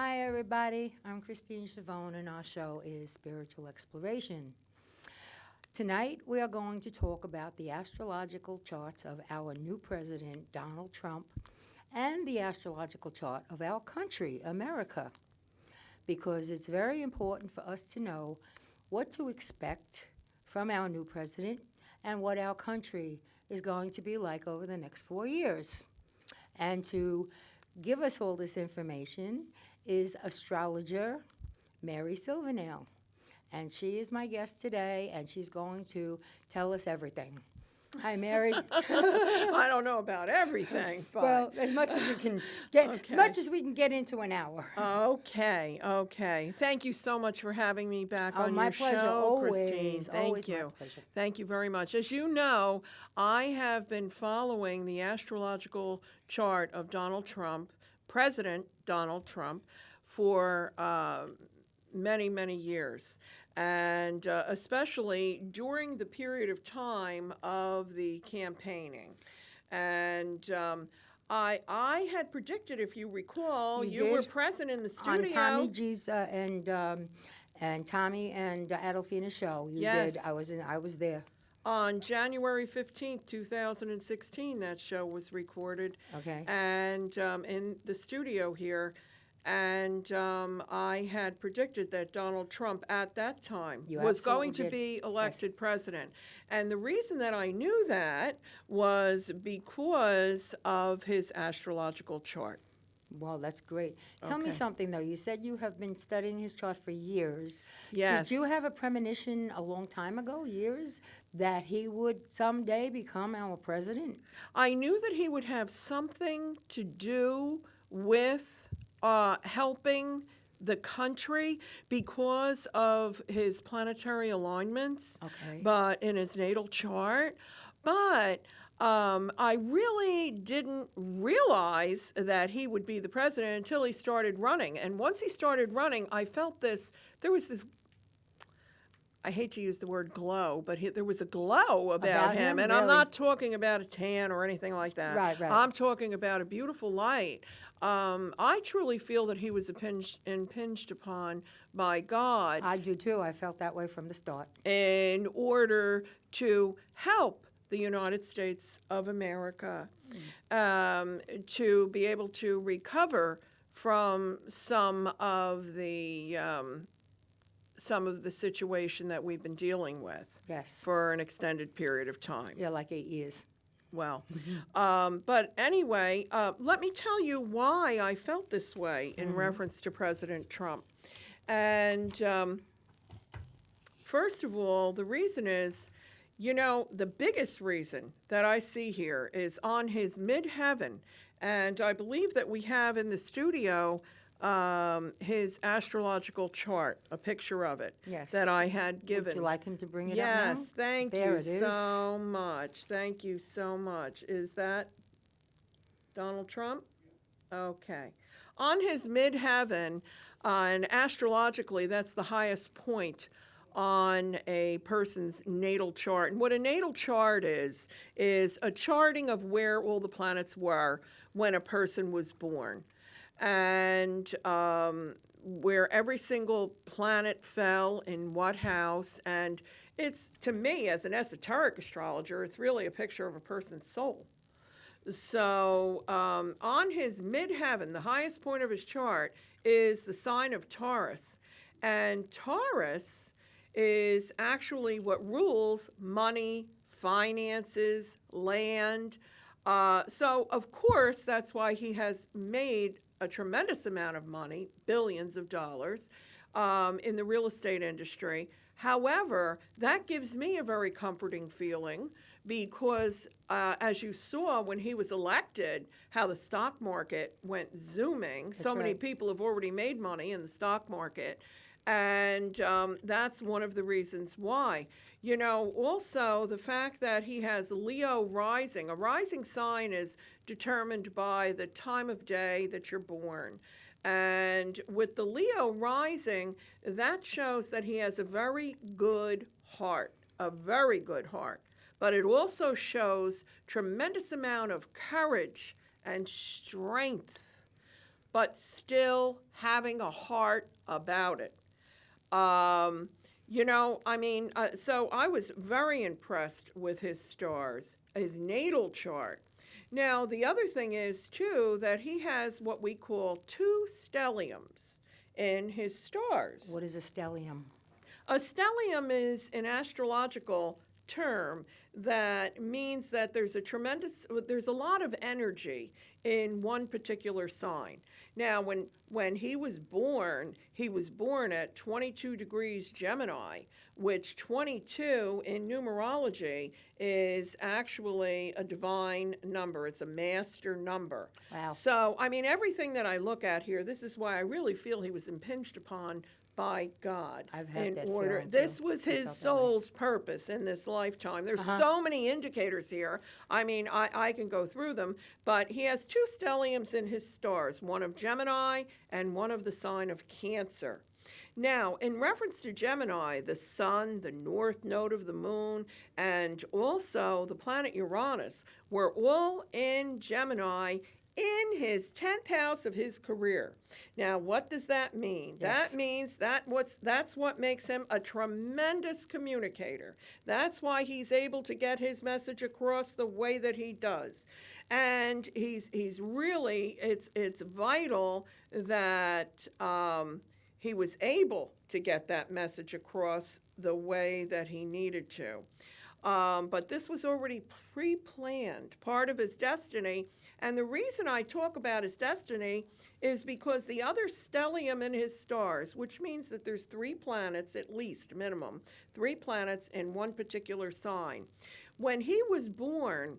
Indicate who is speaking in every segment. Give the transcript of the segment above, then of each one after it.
Speaker 1: Hi, everybody. I'm Christine Schiavone, and our show is Spiritual Exploration. Tonight, we are going to talk about the astrological charts of our new president, Donald Trump, and the astrological chart of our country, America, because it's very important for us to know what to expect from our new president and what our country is going to be like over the next 4 years. And to give us all this information is astrologer Mary Silvernail. And she is my guest today, and she's going to tell us everything. Hi, Mary.
Speaker 2: I don't know about everything, but
Speaker 1: Well, as much as we can get,
Speaker 2: Okay.
Speaker 1: as much as we can get into an hour.
Speaker 2: okay. Thank you so much for having me back
Speaker 1: Oh,
Speaker 2: on
Speaker 1: my
Speaker 2: your
Speaker 1: pleasure.
Speaker 2: show,
Speaker 1: Always,
Speaker 2: Christine. Thank
Speaker 1: always my
Speaker 2: you.
Speaker 1: pleasure.
Speaker 2: Thank you very much. As you know, I have been following the astrological chart of Donald Trump, President Donald Trump, for many years. And especially during the period of time of the campaigning. And I had predicted, if you recall,
Speaker 1: You
Speaker 2: you were
Speaker 1: did?
Speaker 2: present in the
Speaker 1: On
Speaker 2: studio.
Speaker 1: Tommy G's and Tommy and Adolfina's show, you
Speaker 2: Yes.
Speaker 1: did. I was there.
Speaker 2: On January 15th, 2016, that show was recorded.
Speaker 1: Okay.
Speaker 2: And in the studio here. And I had predicted that Donald Trump at that time
Speaker 1: You
Speaker 2: was going to
Speaker 1: absolutely
Speaker 2: be elected president. And the reason that I knew that was because of his astrological chart.
Speaker 1: Well, that's great. Tell me
Speaker 2: Okay.
Speaker 1: something, though. You said you have been studying his chart for years.
Speaker 2: Yes.
Speaker 1: Did you have a premonition a long time ago, years, that he would someday become our president?
Speaker 2: I knew that he would have something to do with helping the country because of his planetary alignments,
Speaker 1: Okay.
Speaker 2: but in his natal chart. But I really didn't realize that he would be the president until he started running. And once he started running, I felt there was this, I hate to use the word glow, but there was a glow about him. And I'm
Speaker 1: really?
Speaker 2: not talking about a tan or anything like that.
Speaker 1: Right.
Speaker 2: I'm talking about a beautiful light. I truly feel that he was impinged upon by God
Speaker 1: I do too. I felt that way from the start.
Speaker 2: in order to help the United States of America to be able to recover from some of the situation that we've been dealing with
Speaker 1: Yes.
Speaker 2: for an extended period of time.
Speaker 1: Yeah, like 8 years.
Speaker 2: Well, but anyway, let me tell you why I felt this way in reference to President Trump. And first of all, the reason is, the biggest reason that I see here is on his midheaven. And I believe that we have in the studio his astrological chart, a picture of it
Speaker 1: Yes.
Speaker 2: that I had given.
Speaker 1: Would you like him to bring it up now?
Speaker 2: Yes, thank
Speaker 1: There
Speaker 2: you
Speaker 1: it is.
Speaker 2: so much. Thank you so much. Is that Donald Trump? Okay. On his midheaven, and astrologically, that's the highest point on a person's natal chart. And what a natal chart is a charting of where all the planets were when a person was born. And where every single planet fell in what house. And it's, to me, as an esoteric astrologer, it's really a picture of a person's soul. So on his midheaven, the highest point of his chart is the sign of Taurus. And Taurus is actually what rules money, finances, land. So, of course, that's why he has made a tremendous amount of money, billions of dollars, in the real estate industry. However, that gives me a very comforting feeling because, as you saw when he was elected, how the stock market went zooming. So many people have already made money in the stock market. And that's one of the reasons why. Also the fact that he has Leo rising. A rising sign is determined by the time of day that you're born. And with the Leo rising, that shows that he has a very good heart, But it also shows tremendous amount of courage and strength. but still having a heart about it. So I was very impressed with his stars, his natal chart. Now, the other thing is, too, that he has what we call two stelliums in his stars.
Speaker 1: What is a stellium?
Speaker 2: A stellium is an astrological term that means that there's a lot of energy in one particular sign. Now, when he was born at 22 degrees Gemini, which 22 in numerology is actually a divine number. It's a master number.
Speaker 1: Wow.
Speaker 2: So, everything that I look at here, this is why I really feel he was impinged upon by God.
Speaker 1: I've had that
Speaker 2: order.
Speaker 1: feeling,
Speaker 2: This
Speaker 1: too.
Speaker 2: was
Speaker 1: I
Speaker 2: his
Speaker 1: felt that way.
Speaker 2: soul's purpose in this lifetime. There's so many indicators here. I can go through them, but he has two stelliums in his stars, one of Gemini and one of the sign of Cancer. Now, in reference to Gemini, the sun, the north node of the moon, and also the planet Uranus were all in Gemini in his 10th house of his career. Now, what does that mean?
Speaker 1: Yes.
Speaker 2: That means that's what makes him a tremendous communicator. That's why he's able to get his message across the way that he does. And he's really, it's vital that he was able to get that message across the way that he needed to. But this was already pre-planned, part of his destiny. And the reason I talk about his destiny is because the other stellium in his stars, which means that there's 3 planets, at least minimum, 3 planets in one particular sign. When he was born,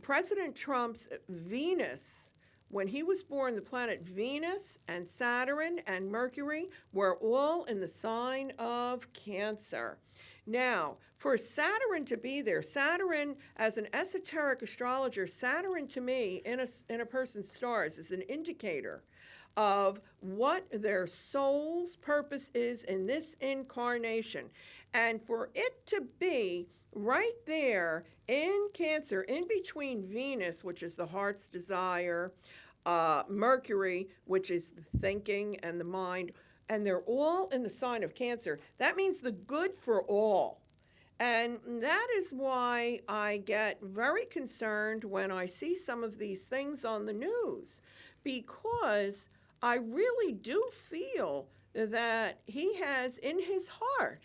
Speaker 2: President Trump's Venus, when he was born, the planet Venus and Saturn and Mercury were all in the sign of Cancer. Now, for Saturn to be there, Saturn, as an esoteric astrologer, Saturn to me in a person's stars is an indicator of what their soul's purpose is in this incarnation. And for it to be right there in Cancer, in between Venus, which is the heart's desire, Mercury, which is the thinking and the mind, and they're all in the sign of Cancer, that means the good for all. And that is why I get very concerned when I see some of these things on the news, because I really do feel that he has in his heart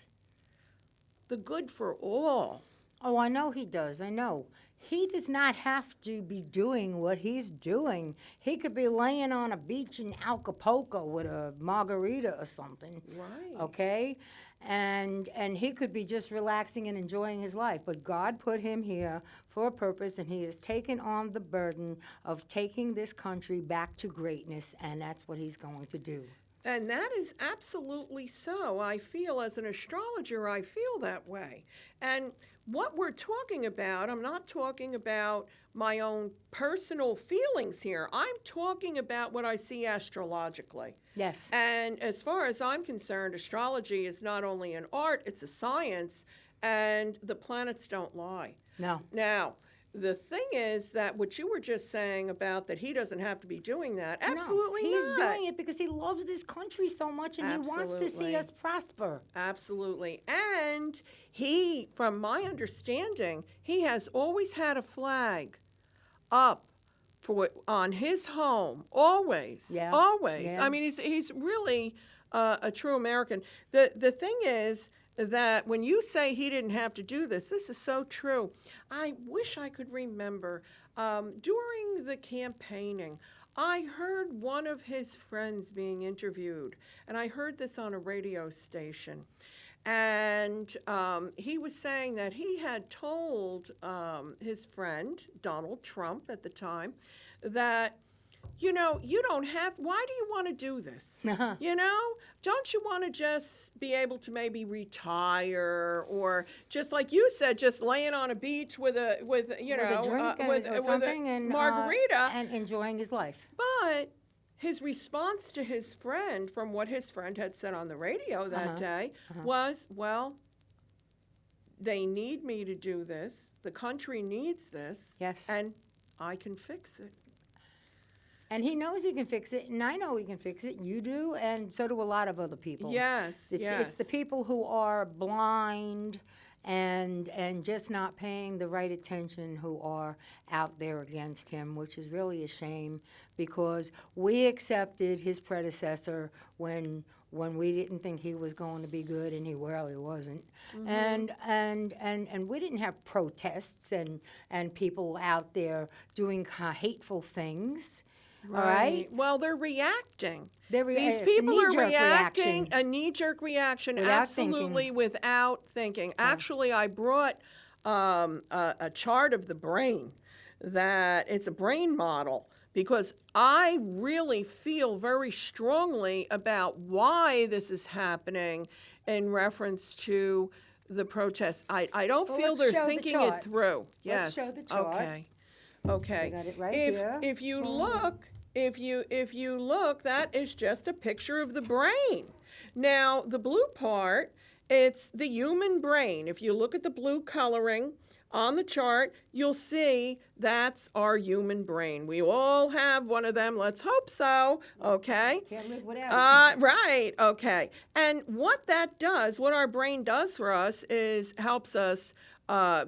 Speaker 2: the good for all.
Speaker 1: Oh, I know he does. I know. He does not have to be doing what he's doing. He could be laying on a beach in Acapulco with a margarita or something.
Speaker 2: Right.
Speaker 1: Okay? And he could be just relaxing and enjoying his life. But God put him here for a purpose, and he has taken on the burden of taking this country back to greatness, and that's what he's going to do.
Speaker 2: And that is absolutely so. I feel, as an astrologer, I feel that way. And what we're talking about, I'm not talking about my own personal feelings here. I'm talking about what I see astrologically.
Speaker 1: Yes.
Speaker 2: And as far as I'm concerned, astrology is not only an art, it's a science, and the planets don't lie.
Speaker 1: No.
Speaker 2: Now, the thing is that what you were just saying about that he doesn't have to be doing that, absolutely
Speaker 1: He's
Speaker 2: not.
Speaker 1: doing it because he loves this country so much, and he wants to see
Speaker 2: Absolutely.
Speaker 1: us prosper.
Speaker 2: Absolutely. And he, from my understanding, he has always had a flag up on his home, always.
Speaker 1: Yeah.
Speaker 2: Always.
Speaker 1: Yeah.
Speaker 2: I mean, he's really a true American. The thing is that when you say he didn't have to do this is so true. I wish I could remember during the campaigning, I heard one of his friends being interviewed, and I heard this on a radio station. And he was saying that he had told his friend, Donald Trump at the time, that, you don't have, why do you want to do this? Don't you want to just be able to maybe retire, or just like you said, just laying on a beach with a
Speaker 1: something and
Speaker 2: margarita
Speaker 1: and enjoying his life.
Speaker 2: But his response to his friend, from what his friend had said on the radio that day, was, well, they need me to do this. The country needs this.
Speaker 1: Yes.
Speaker 2: And I can fix it.
Speaker 1: And he knows he can fix it, and I know he can fix it. You do, and so do a lot of other people.
Speaker 2: Yes,
Speaker 1: It's the people who are blind and just not paying the right attention who are out there against him, which is really a shame because we accepted his predecessor when we didn't think he was going to be good, and he really wasn't. And we didn't have protests and people out there doing hateful things. All right.
Speaker 2: Well, they're reacting. These
Speaker 1: It's a
Speaker 2: people are
Speaker 1: knee-jerk
Speaker 2: reacting,
Speaker 1: reaction
Speaker 2: a knee-jerk reaction,
Speaker 1: without
Speaker 2: absolutely
Speaker 1: thinking.
Speaker 2: without thinking. Actually, I brought a chart of the brain that it's a brain model because I really feel very strongly about why this is happening in reference to the protests. I don't
Speaker 1: Well,
Speaker 2: feel
Speaker 1: let's
Speaker 2: they're
Speaker 1: show the
Speaker 2: thinking
Speaker 1: chart.
Speaker 2: it through.
Speaker 1: Let's show the chart.
Speaker 2: Okay. Okay.
Speaker 1: We got it right
Speaker 2: if
Speaker 1: here.
Speaker 2: if you look, if you look, that is just a picture of the brain. Now, the blue part, it's the human brain. If you look at the blue coloring on the chart, you'll see that's our human brain. We all have one of them. Let's hope so. Okay.
Speaker 1: Can't live without it.
Speaker 2: Right. Okay. And what that does, what our brain does for us is helps us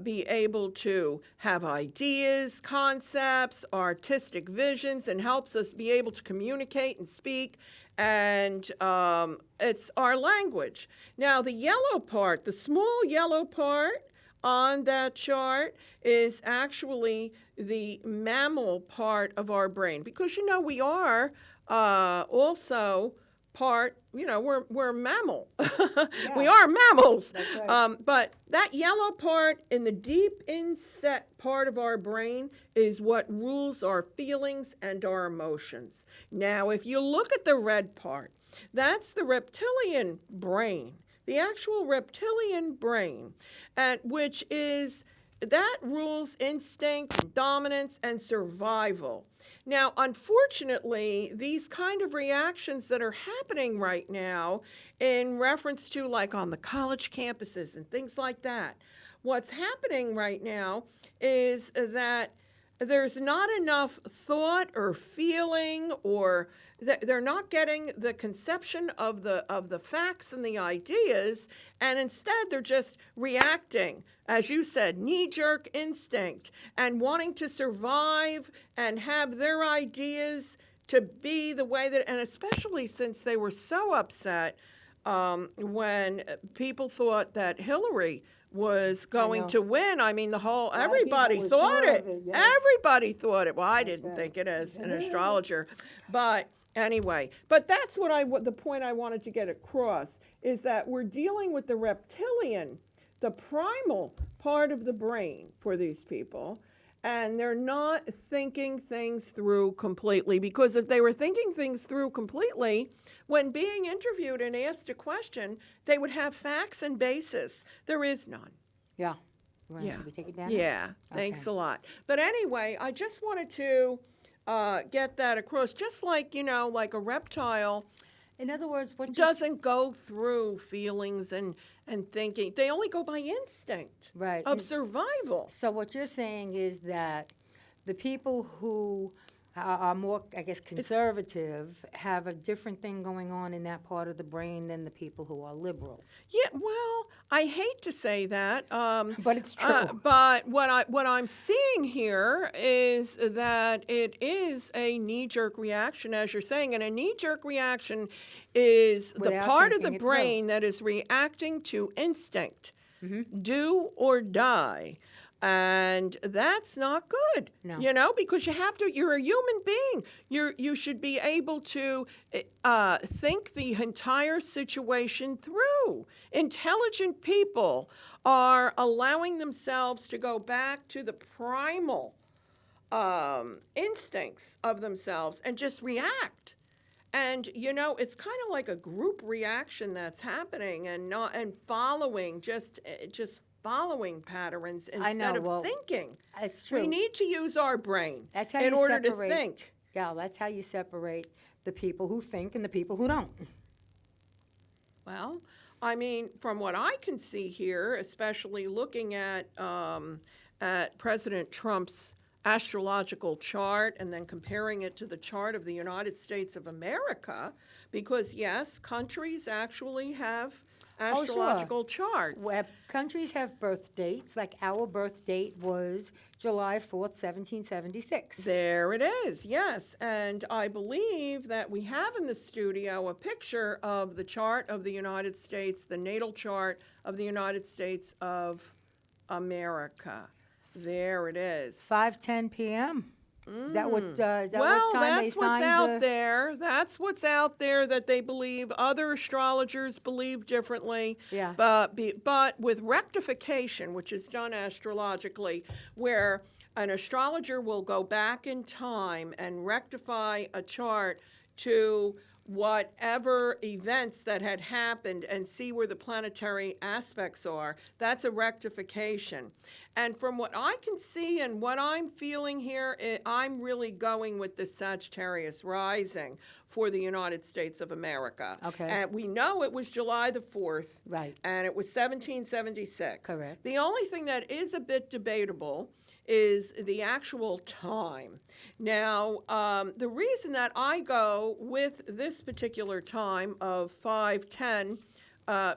Speaker 2: be able to have ideas, concepts, artistic visions, and helps us be able to communicate and speak. And it's our language. Now, the yellow part, the small yellow part on that chart is actually the mammal part of our brain. Because, we are also part, we're mammal. We are mammals.
Speaker 1: That's right.
Speaker 2: But that yellow part in the deep inset part of our brain is what rules our feelings and our emotions. Now, if you look at the red part, that's the reptilian brain, the actual reptilian brain, which is that rules instinct, dominance, and survival. Now, unfortunately, these kind of reactions that are happening right now in reference to like on the college campuses and things like that, what's happening right now is that there's not enough thought or feeling or they're not getting the conception of the facts and the ideas, and instead they're just reacting, as you said, knee-jerk instinct, and wanting to survive and have their ideas to be the way that, and especially since they were so upset when people thought that Hillary was going to win. I mean, everybody thought it. Everybody thought it. Well, I didn't think it as an astrologer, but anyway. But that's the point I wanted to get across is that we're dealing with the reptilian, the primal part of the brain for these people, and they're not thinking things through completely, because if they were thinking things through completely, when being interviewed and asked a question, they would have facts and basis. There is none.
Speaker 1: Yeah. Should we take it down?
Speaker 2: Yeah, thanks a lot. But anyway, I just wanted to get that across. Just like, like a reptile.
Speaker 1: In other words, what
Speaker 2: doesn't go through feelings and thinking. They only go by instinct of survival.
Speaker 1: So what you're saying is that the people who are more, I guess, conservative have a different thing going on in that part of the brain than the people who are liberal.
Speaker 2: Yeah, well, I hate to say that,
Speaker 1: but it's true.
Speaker 2: But what I'm seeing here is that it is a knee-jerk reaction, as you're saying, and a knee-jerk reaction is the part of the brain that is reacting to instinct, do or die. And that's not good, because you're a human being. You should be able to think the entire situation through. Intelligent people are allowing themselves to go back to the primal instincts of themselves and just react. And, it's kind of like a group reaction that's happening and following, just following patterns instead of thinking.
Speaker 1: It's true.
Speaker 2: We need to use our brain
Speaker 1: in
Speaker 2: order to think.
Speaker 1: Yeah, that's how you separate the people who think and the people who don't.
Speaker 2: Well, I mean, from what I can see here, especially looking at President Trump's astrological chart and then comparing it to the chart of the United States of America, because yes, countries actually have
Speaker 1: Oh, sure.
Speaker 2: astrological charts.
Speaker 1: Countries have birth dates, like our birth date was July 4th, 1776.
Speaker 2: There it is, yes. And I believe that we have in the studio a picture of the chart of the United States, the natal chart of the United States of America. There it is.
Speaker 1: 5:10 p.m. Is that what
Speaker 2: Well,
Speaker 1: what time they
Speaker 2: that's what's
Speaker 1: signed
Speaker 2: out there. That's what's out there that they believe. Other astrologers believe differently.
Speaker 1: Yeah.
Speaker 2: But with rectification, which is done astrologically, where an astrologer will go back in time and rectify a chart to whatever events that had happened and see where the planetary aspects are. That's a rectification. And from what I can see and what I'm feeling here, I'm really going with the Sagittarius rising for the United States of America.
Speaker 1: Okay.
Speaker 2: And we know it was July the 4th.
Speaker 1: Right.
Speaker 2: And it was 1776.
Speaker 1: Correct.
Speaker 2: The only thing that is a bit debatable is the actual time. Now, the reason that I go with this particular time of 5:10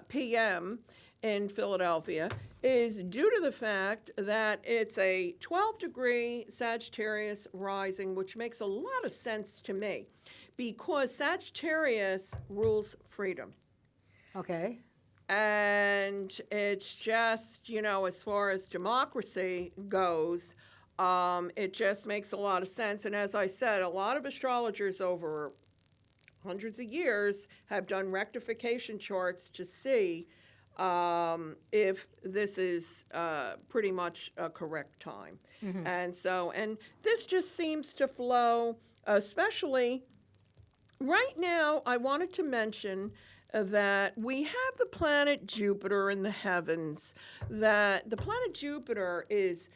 Speaker 2: p.m. in Philadelphia is due to the fact that it's a 12-degree Sagittarius rising, which makes a lot of sense to me because Sagittarius rules freedom.
Speaker 1: Okay.
Speaker 2: And it's just, as far as democracy goes, it just makes a lot of sense. And as I said, a lot of astrologers over hundreds of years have done rectification charts to see if this is pretty much a correct time.
Speaker 1: Mm-hmm.
Speaker 2: And this just seems to flow, especially right now. I wanted to mention that we have the planet Jupiter in the heavens, that the planet Jupiter is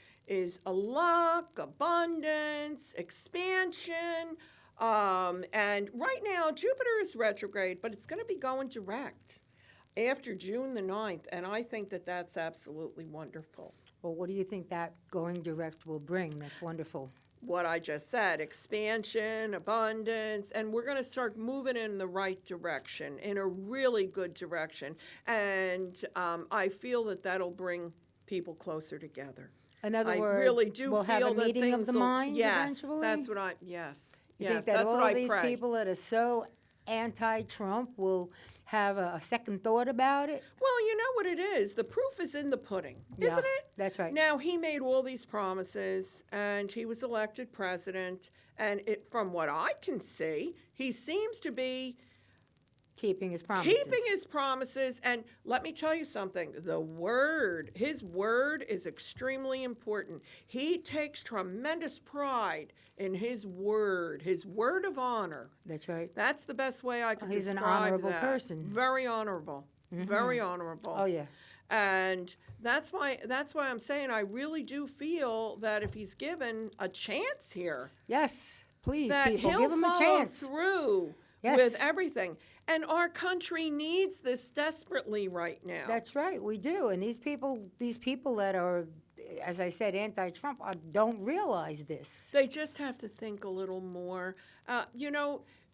Speaker 2: a luck, abundance, expansion, and right now Jupiter is retrograde, but it's going to be going direct after June the 9th, and I think that that's absolutely wonderful.
Speaker 1: Well, what do you think that going direct will bring? That's wonderful.
Speaker 2: What I just said, expansion, abundance, and we're going to start moving in the right direction, in a really good direction. And I feel that that'll bring people closer together.
Speaker 1: In other
Speaker 2: I
Speaker 1: words,
Speaker 2: really do
Speaker 1: we'll have
Speaker 2: feel
Speaker 1: a
Speaker 2: that
Speaker 1: meeting of
Speaker 2: things
Speaker 1: the
Speaker 2: will-
Speaker 1: minds
Speaker 2: yes,
Speaker 1: eventually?
Speaker 2: that's what I, yes,
Speaker 1: You
Speaker 2: yes,
Speaker 1: think that
Speaker 2: that's
Speaker 1: all
Speaker 2: what I
Speaker 1: these
Speaker 2: pray.
Speaker 1: people that are so anti-Trump will have a second thought about it?
Speaker 2: Well, you know what it is. The proof is in the pudding,
Speaker 1: Yeah,
Speaker 2: isn't it?
Speaker 1: that's right.
Speaker 2: Now, he made all these promises, and he was elected president, and from what I can see, he seems to be
Speaker 1: Keeping his promises.
Speaker 2: keeping his promises. And let me tell you something, his word is extremely important. He takes tremendous pride in his word of honor.
Speaker 1: That's right.
Speaker 2: That's the best way I can
Speaker 1: He's an
Speaker 2: describe
Speaker 1: honorable
Speaker 2: that.
Speaker 1: person.
Speaker 2: Very honorable.
Speaker 1: Mhm.
Speaker 2: Very honorable.
Speaker 1: Oh, yeah.
Speaker 2: And that's why I'm saying I really do feel that if he's given a chance here,
Speaker 1: Yes. Please,
Speaker 2: that
Speaker 1: people,
Speaker 2: he'll
Speaker 1: give him a
Speaker 2: follow
Speaker 1: chance.
Speaker 2: through
Speaker 1: Yes.
Speaker 2: with everything. And our country needs this desperately right now.
Speaker 1: That's right, we do. And these people that are, as I said, anti-Trump, don't realize this.
Speaker 2: They just have to think a little more.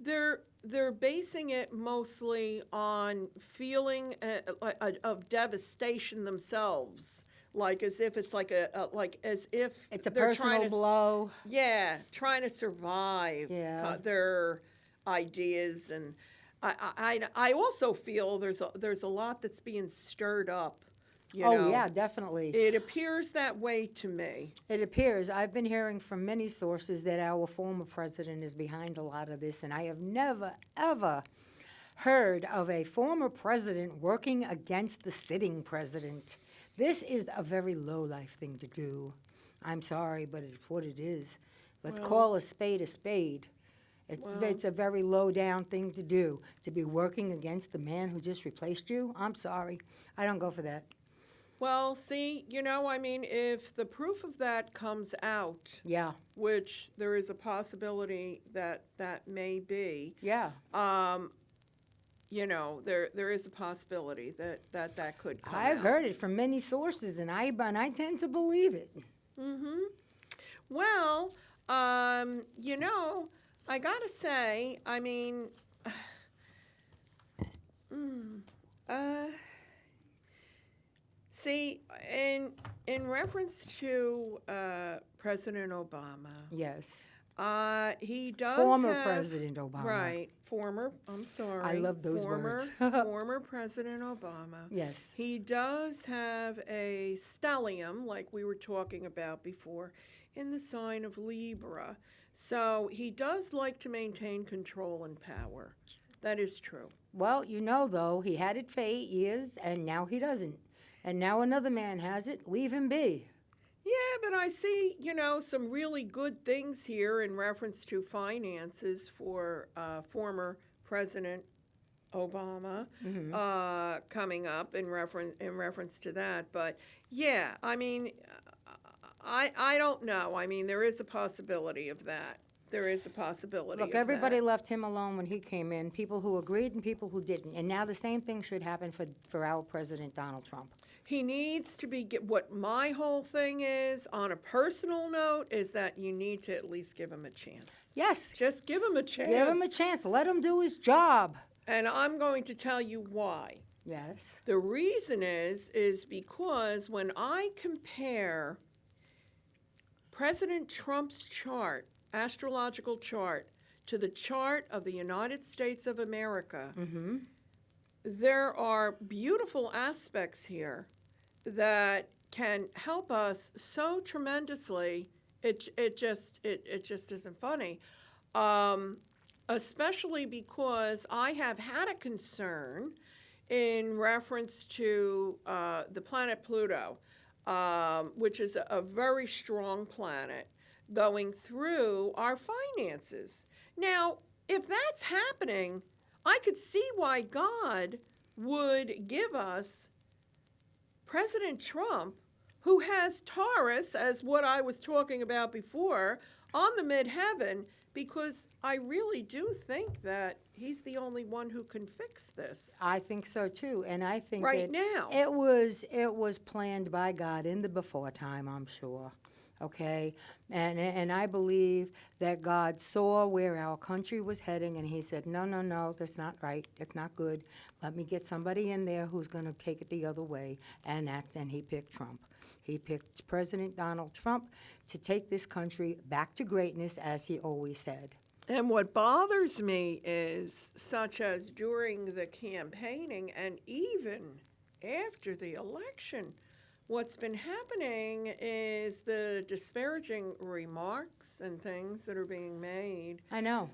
Speaker 2: They're basing it mostly on feeling of devastation themselves, like as if it's as if
Speaker 1: It's a
Speaker 2: they're trying
Speaker 1: personal
Speaker 2: to,
Speaker 1: blow.
Speaker 2: Yeah, trying to survive
Speaker 1: Yeah.
Speaker 2: their ideas, and I also feel there's a lot that's being stirred up.
Speaker 1: Oh, yeah, definitely.
Speaker 2: It appears that way to me.
Speaker 1: It appears. I've been hearing from many sources that our former president is behind a lot of this, and I have never, ever heard of a former president working against the sitting president. This is a very low-life thing to do. I'm sorry, but it's what it is. Let's
Speaker 2: Well-
Speaker 1: call a spade a spade.
Speaker 2: Well-
Speaker 1: It's a very low-down thing to do, to be working against the man who just replaced you. I'm sorry. I don't go for that.
Speaker 2: Well, see, if the proof of that comes out,
Speaker 1: Yeah,
Speaker 2: which there is a possibility that may be,
Speaker 1: yeah.
Speaker 2: there is a possibility that could come
Speaker 1: I've
Speaker 2: out.
Speaker 1: heard it from many sources, and I tend to believe it.
Speaker 2: Mm-hmm. Well, you know, I gotta say, I mean, mm, uh, see, in reference to President Obama,
Speaker 1: Yes.
Speaker 2: he does
Speaker 1: Former
Speaker 2: have
Speaker 1: President Obama.
Speaker 2: right. Former, I'm sorry.
Speaker 1: I love those
Speaker 2: former,
Speaker 1: words.
Speaker 2: former President Obama.
Speaker 1: Yes.
Speaker 2: He does have a stellium, like we were talking about before, in the sign of Libra. So he does like to maintain control and power. That is true.
Speaker 1: Well, you know, though, he had it for 8 years, and now he doesn't. And now another man has it. Leave him be.
Speaker 2: Yeah, but I see, you know, some really good things here in reference to finances for former President Obama coming up in reference to that. But yeah, I mean, I don't know. I mean, there is a possibility of that. There is a possibility.
Speaker 1: Look,
Speaker 2: of
Speaker 1: everybody
Speaker 2: that.
Speaker 1: left him alone when he came in, people who agreed and people who didn't. And now the same thing should happen for our President Donald Trump.
Speaker 2: He needs to be. What my whole thing is, on a personal note, is that you need to at least give him a chance.
Speaker 1: Yes.
Speaker 2: Just give him a chance.
Speaker 1: Give him a chance. Let him do his job.
Speaker 2: And I'm going to tell you why.
Speaker 1: Yes.
Speaker 2: The reason is because when I compare President Trump's chart, astrological chart, to the chart of the United States of America, there are beautiful aspects here that can help us so tremendously. It just isn't funny. Especially because I have had a concern in reference to the planet Pluto, which is a very strong planet going through our finances. Now, if that's happening, I could see why God would give us President Trump, who has Taurus, as what I was talking about before, on the midheaven, because I really do think that he's the only one who can fix this.
Speaker 1: I think so too, and I think
Speaker 2: Right
Speaker 1: that
Speaker 2: now.
Speaker 1: it was planned by God in the before time, I'm sure. Okay, and I believe that God saw where our country was heading, and He said, no, that's not right. That's not good. Let me get somebody in there who's going to take it the other way, and He picked Trump. He picked President Donald Trump to take this country back to greatness, as he always said.
Speaker 2: And what bothers me is, such as during the campaigning and even after the election, what's been happening is the disparaging remarks and things that are being made.
Speaker 1: I know.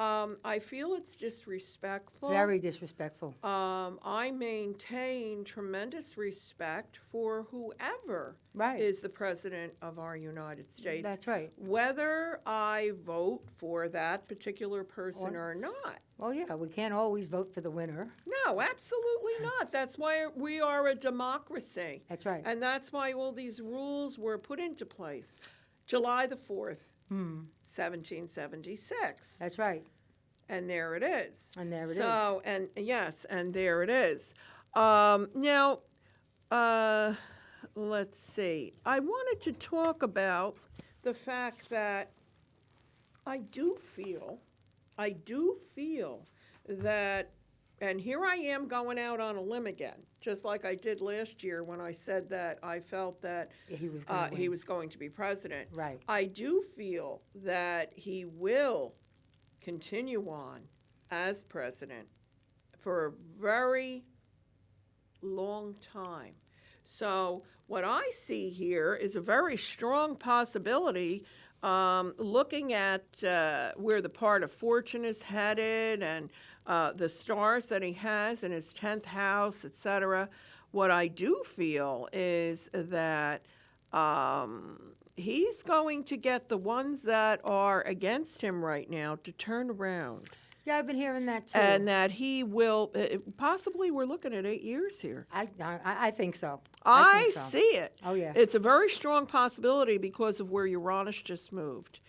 Speaker 2: I feel it's disrespectful.
Speaker 1: Very disrespectful.
Speaker 2: I maintain tremendous respect for whoever
Speaker 1: Right.
Speaker 2: is the president of our United States.
Speaker 1: That's right.
Speaker 2: Whether I vote for that particular person or not.
Speaker 1: Well, yeah, we can't always vote for the winner.
Speaker 2: No, absolutely not. That's why we are a democracy.
Speaker 1: That's right.
Speaker 2: And that's why all these rules were put into place. July the 4th, 1776.
Speaker 1: That's right.
Speaker 2: And there it is.
Speaker 1: And there it is.
Speaker 2: So, and yes, and there it is. Now, let's see. I wanted to talk about the fact that I do feel that, and here I am going out on a limb again, just like I did last year when I said that I felt that he was going to be president.
Speaker 1: Right.
Speaker 2: I do feel that he will continue on as president for a very long time. So what I see here is a very strong possibility, looking at where the part of fortune is headed and the stars that he has in his 10th house, etc. What I do feel is that he's going to get the ones that are against him right now to turn around.
Speaker 1: Yeah, I've been hearing that too.
Speaker 2: And that he will, possibly we're looking at 8 years here.
Speaker 1: I think so.
Speaker 2: I
Speaker 1: think so.
Speaker 2: see it.
Speaker 1: Oh, yeah.
Speaker 2: It's a very strong possibility because of where Uranus just moved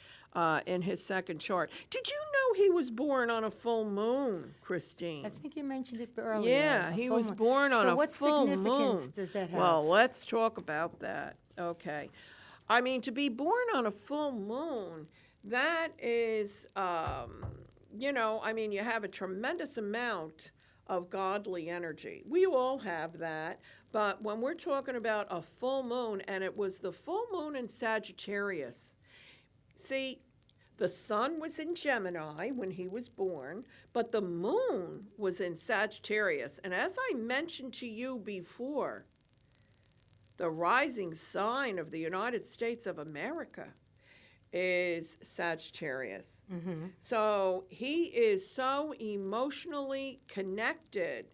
Speaker 2: in his second chart. Did you know he was born on a full moon, Christine?
Speaker 1: I think you mentioned it earlier.
Speaker 2: Yeah, he was born on a full moon.
Speaker 1: So what significance does that have?
Speaker 2: Well, let's talk about that. Okay. I mean, to be born on a full moon, that is, I mean, you have a tremendous amount of godly energy. We all have that. But when we're talking about a full moon, and it was the full moon in Sagittarius, see, the sun was in Gemini when he was born, but the moon was in Sagittarius. And as I mentioned to you before, the rising sign of the United States of America is Sagittarius.
Speaker 1: Mm-hmm.
Speaker 2: So he is so emotionally connected,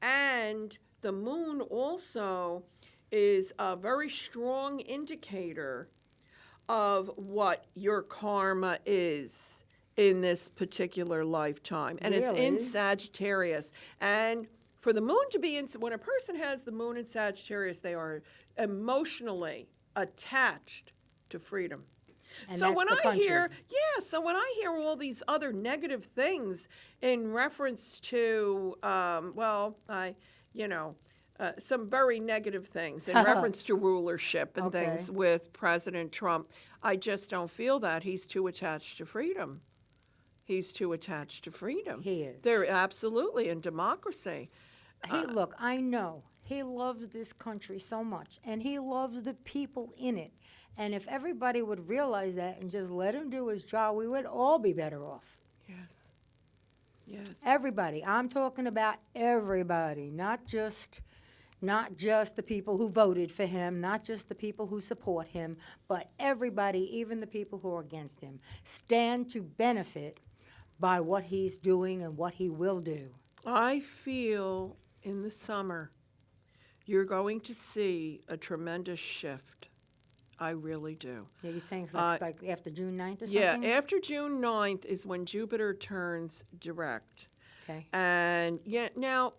Speaker 2: and the moon also is a very strong indicator of what your karma is in this particular lifetime. And it's in
Speaker 1: Really?
Speaker 2: Sagittarius. And for the moon to be in, when a person has the moon in Sagittarius, they are emotionally attached to freedom.
Speaker 1: And
Speaker 2: So
Speaker 1: that's
Speaker 2: when
Speaker 1: the
Speaker 2: I
Speaker 1: country.
Speaker 2: hear, so when I hear all these other negative things in reference to, some very negative things in reference to rulership and
Speaker 1: Okay.
Speaker 2: things with President Trump, I just don't feel that. He's too attached to freedom. He's too attached to freedom.
Speaker 1: He is.
Speaker 2: They're absolutely in democracy.
Speaker 1: Look, I know he loves this country so much, and he loves the people in it. And if everybody would realize that and just let him do his job, we would all be better off.
Speaker 2: Yes. Yes.
Speaker 1: Everybody. I'm talking about everybody, not just the people who voted for him, not just the people who support him, but everybody, even the people who are against him, stand to benefit by what he's doing and what he will do.
Speaker 2: I feel in the summer you're going to see a tremendous shift. I really do.
Speaker 1: Yeah, you're saying like after June 9th or something?
Speaker 2: Yeah, after June 9th is when Jupiter turns direct.
Speaker 1: Okay.
Speaker 2: And now,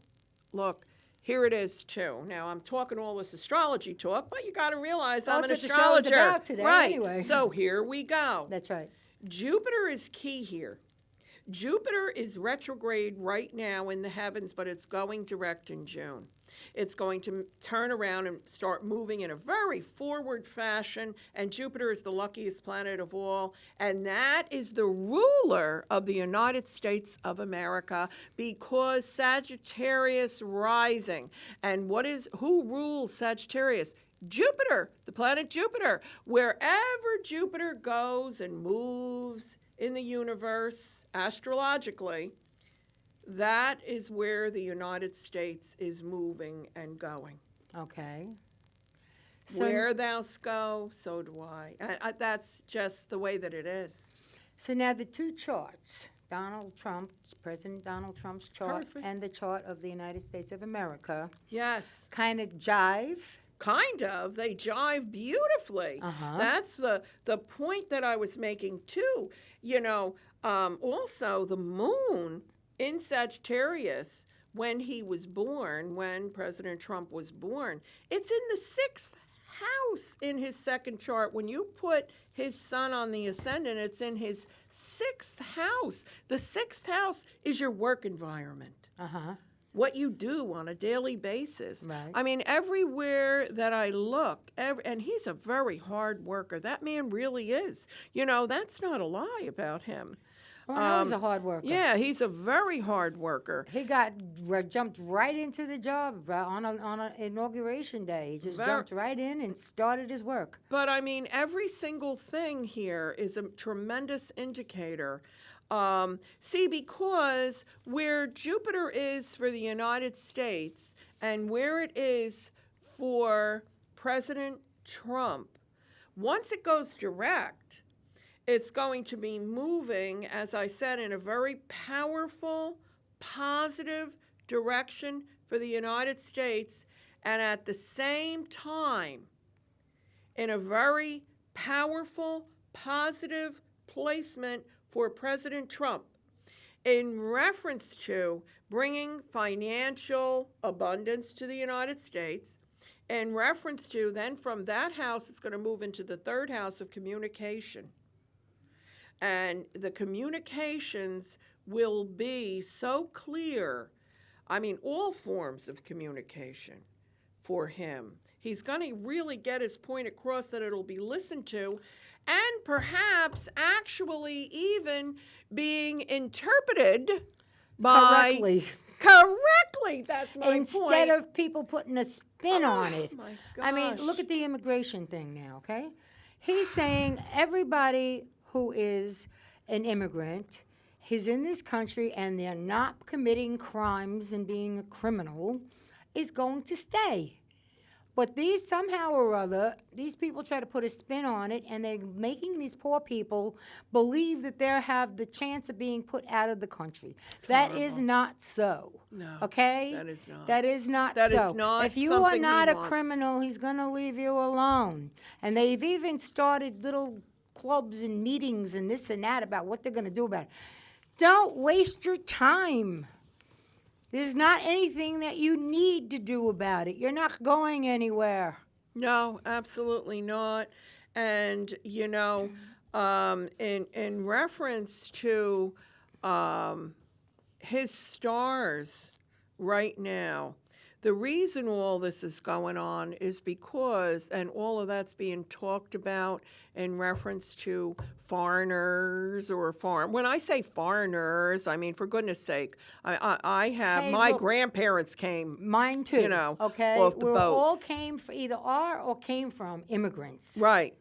Speaker 2: look, here it is too. Now I'm talking all this astrology talk, but you got to realize I'm an
Speaker 1: That's what the
Speaker 2: astrologer.
Speaker 1: show is about today,
Speaker 2: right.
Speaker 1: anyway.
Speaker 2: So here we go.
Speaker 1: That's right.
Speaker 2: Jupiter is key here. Jupiter is retrograde right now in the heavens, but it's going direct in June. It's going to turn around and start moving in a very forward fashion, and Jupiter is the luckiest planet of all, and that is the ruler of the United States of America because Sagittarius rising. And who rules Sagittarius? Jupiter, the planet Jupiter. Wherever Jupiter goes and moves in the universe, astrologically, that is where the United States is moving and going.
Speaker 1: Okay.
Speaker 2: Where thou go, so do I. That's just the way that it is.
Speaker 1: So now the two charts, President Donald Trump's chart
Speaker 2: Perfect.
Speaker 1: and the chart of the United States of America,
Speaker 2: Yes.
Speaker 1: kind of jive.
Speaker 2: Kind of. They jive beautifully.
Speaker 1: Uh-huh.
Speaker 2: That's the point that I was making too. Also the moon in Sagittarius, when he was born, when President Trump was born, it's in the 6th house in his second chart. When you put his sun on the ascendant, it's in his 6th house. The 6th house is your work environment.
Speaker 1: Uh-huh.
Speaker 2: What you do on a daily basis.
Speaker 1: Right.
Speaker 2: I mean, everywhere that I look, and he's a very hard worker. That man really is. That's not a lie about him.
Speaker 1: Well, I know he's a hard worker.
Speaker 2: Yeah, he's a very hard worker.
Speaker 1: He jumped right into the job on an inauguration day. He just jumped right in and started his work.
Speaker 2: But I mean, every single thing here is a tremendous indicator. Because where Jupiter is for the United States and where it is for President Trump, once it goes direct, it's going to be moving, as I said, in a very powerful, positive direction for the United States, and at the same time, in a very powerful, positive placement for President Trump in reference to bringing financial abundance to the United States, in reference to then from that house, it's going to move into the 3rd house of communication. And the communications will be so clear. I mean, all forms of communication for him. He's going to really get his point across that it'll be listened to, and perhaps actually even being interpreted by correctly. That's my
Speaker 1: Instead
Speaker 2: point.
Speaker 1: of people putting a spin on it.
Speaker 2: My
Speaker 1: I mean,
Speaker 2: gosh.
Speaker 1: look at the immigration thing now, okay? He's saying everybody who is an immigrant, he's in this country and they're not committing crimes and being a criminal, is going to stay. But these, somehow or other, these people try to put a spin on it, and they're making these poor people believe that they have the chance of being put out of the country. That is not so.
Speaker 2: No,
Speaker 1: okay?
Speaker 2: that is not.
Speaker 1: That is not
Speaker 2: That is
Speaker 1: so.
Speaker 2: not
Speaker 1: If you are
Speaker 2: something he
Speaker 1: not a
Speaker 2: wants.
Speaker 1: criminal, he's going to leave you alone. And they've even started little clubs and meetings and this and that about what they're going to do about it. Don't waste your time. There's not anything that you need to do about it. You're not going anywhere.
Speaker 2: No, absolutely not. And, in reference to his stars right now, the reason all this is going on is because, and all of that's being talked about in reference to foreigners or foreign. When I say foreigners, I mean, for goodness sake, I have,
Speaker 1: Hey,
Speaker 2: my
Speaker 1: look,
Speaker 2: grandparents came,
Speaker 1: Mine too. Okay,
Speaker 2: off the
Speaker 1: we
Speaker 2: boat.
Speaker 1: all came from either are or came from immigrants,
Speaker 2: Right.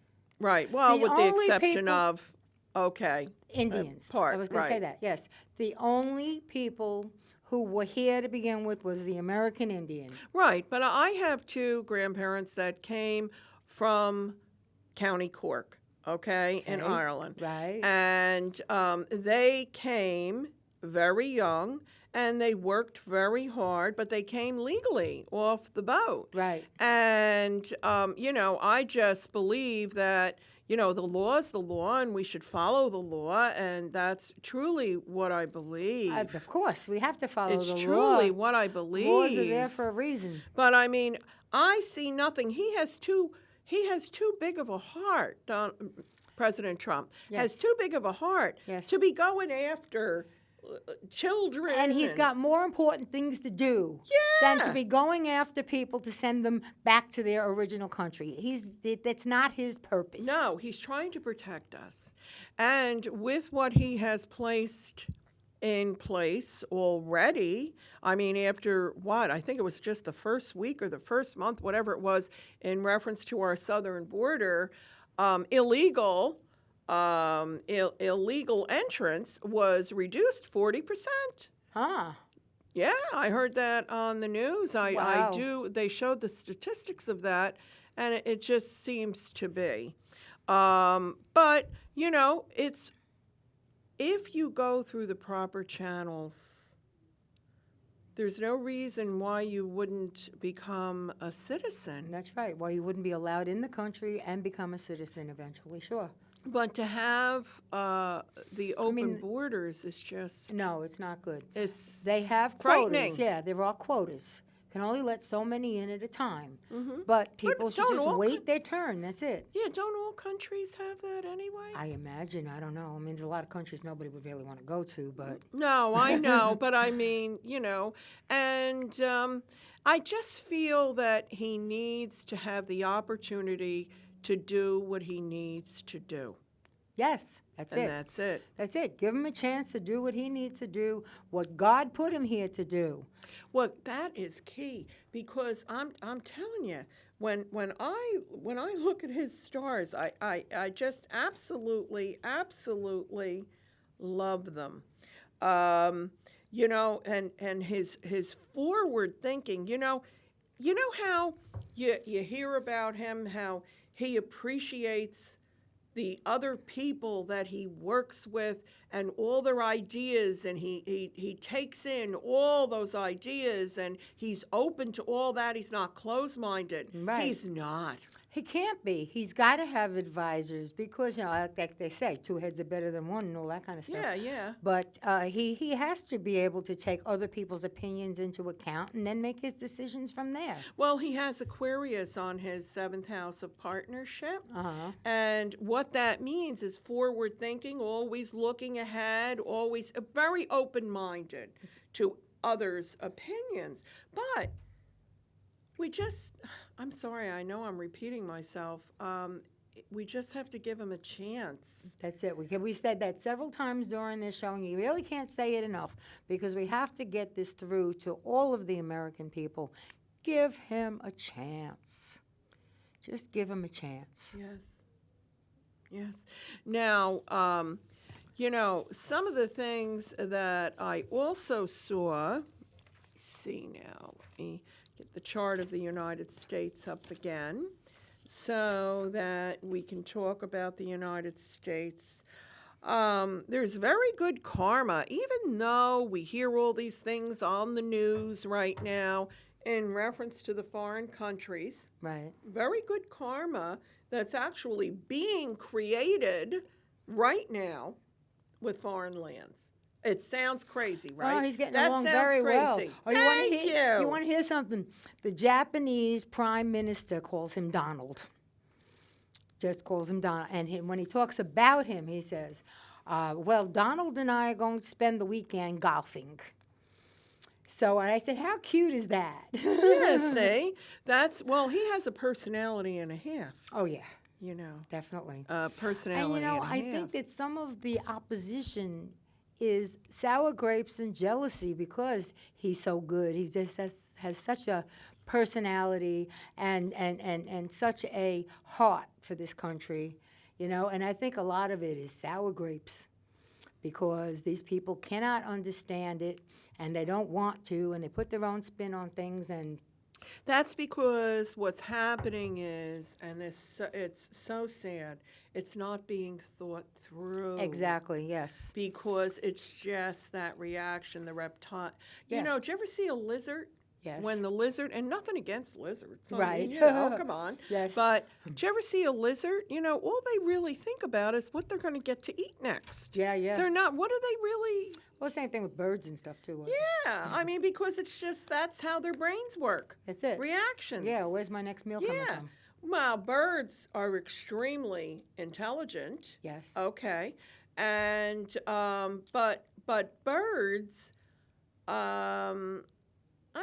Speaker 2: Well,
Speaker 1: The
Speaker 2: with the
Speaker 1: only
Speaker 2: exception
Speaker 1: people-
Speaker 2: of, okay.
Speaker 1: Indians.
Speaker 2: part,
Speaker 1: I was going to say
Speaker 2: right.
Speaker 1: that. Yes, the only people who were here to begin with was the American Indian.
Speaker 2: Right, but I have two grandparents that came from County Cork, okay, in
Speaker 1: Okay,
Speaker 2: Ireland.
Speaker 1: right.
Speaker 2: And they came very young, and they worked very hard, but they came legally off the boat.
Speaker 1: Right.
Speaker 2: And, I just believe that, the law is the law, and we should follow the law, and that's truly what I believe.
Speaker 1: Of course, we have to follow
Speaker 2: It's
Speaker 1: the
Speaker 2: truly
Speaker 1: law.
Speaker 2: what I believe.
Speaker 1: Laws are there for a reason.
Speaker 2: But I mean, I see nothing. He has too big of a heart. President Trump has
Speaker 1: Yes.
Speaker 2: too big of a heart
Speaker 1: Yes.
Speaker 2: to be going after children.
Speaker 1: And he's got more important things to do than to be going after people to send them back to their original country. That's not his purpose.
Speaker 2: No, he's trying to protect us. And with what he has placed in place already, I mean, after what? I think it was just the first week or the first month, whatever it was, in reference to our southern border, illegal entrance was reduced 40%.
Speaker 1: Huh.
Speaker 2: Yeah, I heard that on the news. I
Speaker 1: Wow.
Speaker 2: do. They showed the statistics of that, and it just seems to be. But, it's if you go through the proper channels, there's no reason why you wouldn't become a citizen.
Speaker 1: That's right. Well, you wouldn't be allowed in the country and become a citizen eventually, sure.
Speaker 2: But to have the open
Speaker 1: mean-
Speaker 2: borders is just,
Speaker 1: No, it's not good.
Speaker 2: it's
Speaker 1: They have
Speaker 2: frightening.
Speaker 1: quotas. Yeah, there are quotas. Can only let so many in at a time. But people should
Speaker 2: don't
Speaker 1: just
Speaker 2: all
Speaker 1: wait their turn. That's it.
Speaker 2: Yeah, don't all countries have that anyway?
Speaker 1: I imagine. I don't know. I mean, there's a lot of countries nobody would really want to go to, but
Speaker 2: No, I know, but I mean, and I just feel that he needs to have the opportunity to do what he needs to do.
Speaker 1: yes, that's
Speaker 2: And
Speaker 1: it.
Speaker 2: that's it.
Speaker 1: That's it. Give him a chance to do what he needs to do, what God put him here to do.
Speaker 2: Well, that is key because I'm telling you, when I look at his stars, I just absolutely love them. And his forward thinking, how you hear about him, how he appreciates the other people that he works with and all their ideas, and he takes in all those ideas, and he's open to all that. He's not closed-minded.
Speaker 1: Right.
Speaker 2: He's not.
Speaker 1: He can't be. He's got to have advisors because, like they say, two heads are better than one and all that kind of stuff.
Speaker 2: Yeah.
Speaker 1: But he has to be able to take other people's opinions into account and then make his decisions from there.
Speaker 2: Well, he has Aquarius on his 7th house of partnership.
Speaker 1: Uh-huh.
Speaker 2: And what that means is forward thinking, always looking ahead, always very open-minded to others' opinions. But I'm sorry, I know I'm repeating myself. We just have to give him a chance.
Speaker 1: That's it. We said that several times during this show, and you really can't say it enough because we have to get this through to all of the American people. Give him a chance. Just give him a chance.
Speaker 2: Yes. Yes. Now, some of the things that I also saw, see now, let me get the chart of the United States up again so that we can talk about the United States. There's very good karma, even though we hear all these things on the news right now in reference to the foreign countries.
Speaker 1: Right.
Speaker 2: Very good karma that's actually being created right now with foreign lands. It sounds crazy, right?
Speaker 1: Oh, he's getting
Speaker 2: that
Speaker 1: along
Speaker 2: sounds
Speaker 1: very well.
Speaker 2: crazy.
Speaker 1: Oh,
Speaker 2: Thank
Speaker 1: you want to hear something? The Japanese prime minister calls him Donald. Just calls him Donald. And when he talks about him, he says, well, Donald and I are going to spend the weekend golfing. So and I said, how cute is that?
Speaker 2: Yeah, see? He has a personality and a half,
Speaker 1: Oh, yeah,
Speaker 2: personality
Speaker 1: definitely.
Speaker 2: and
Speaker 1: And,
Speaker 2: a half.
Speaker 1: I think that some of the opposition is sour grapes and jealousy because he's so good. He just has such a personality and such a heart for this country, and I think a lot of it is sour grapes because these people cannot understand it and they don't want to, and they put their own spin on things. And
Speaker 2: That's because what's happening is, and it's so sad, it's not being thought through.
Speaker 1: exactly, yes.
Speaker 2: Because it's just that reaction, the reptile.
Speaker 1: Yeah.
Speaker 2: Did you ever see a lizard?
Speaker 1: Yes.
Speaker 2: When the lizard, and nothing against lizards.
Speaker 1: Right.
Speaker 2: Come on.
Speaker 1: Yes.
Speaker 2: But did you ever see a lizard? All they really think about is what they're going to get to eat next.
Speaker 1: Yeah, yeah.
Speaker 2: They're not, what do they really?
Speaker 1: Well, same thing with birds and stuff, too.
Speaker 2: Yeah, because it's just, that's how their brains work.
Speaker 1: That's it.
Speaker 2: Reactions.
Speaker 1: Yeah, where's my next meal coming from?
Speaker 2: Well, birds are extremely intelligent.
Speaker 1: Yes.
Speaker 2: Okay. And, but birds, I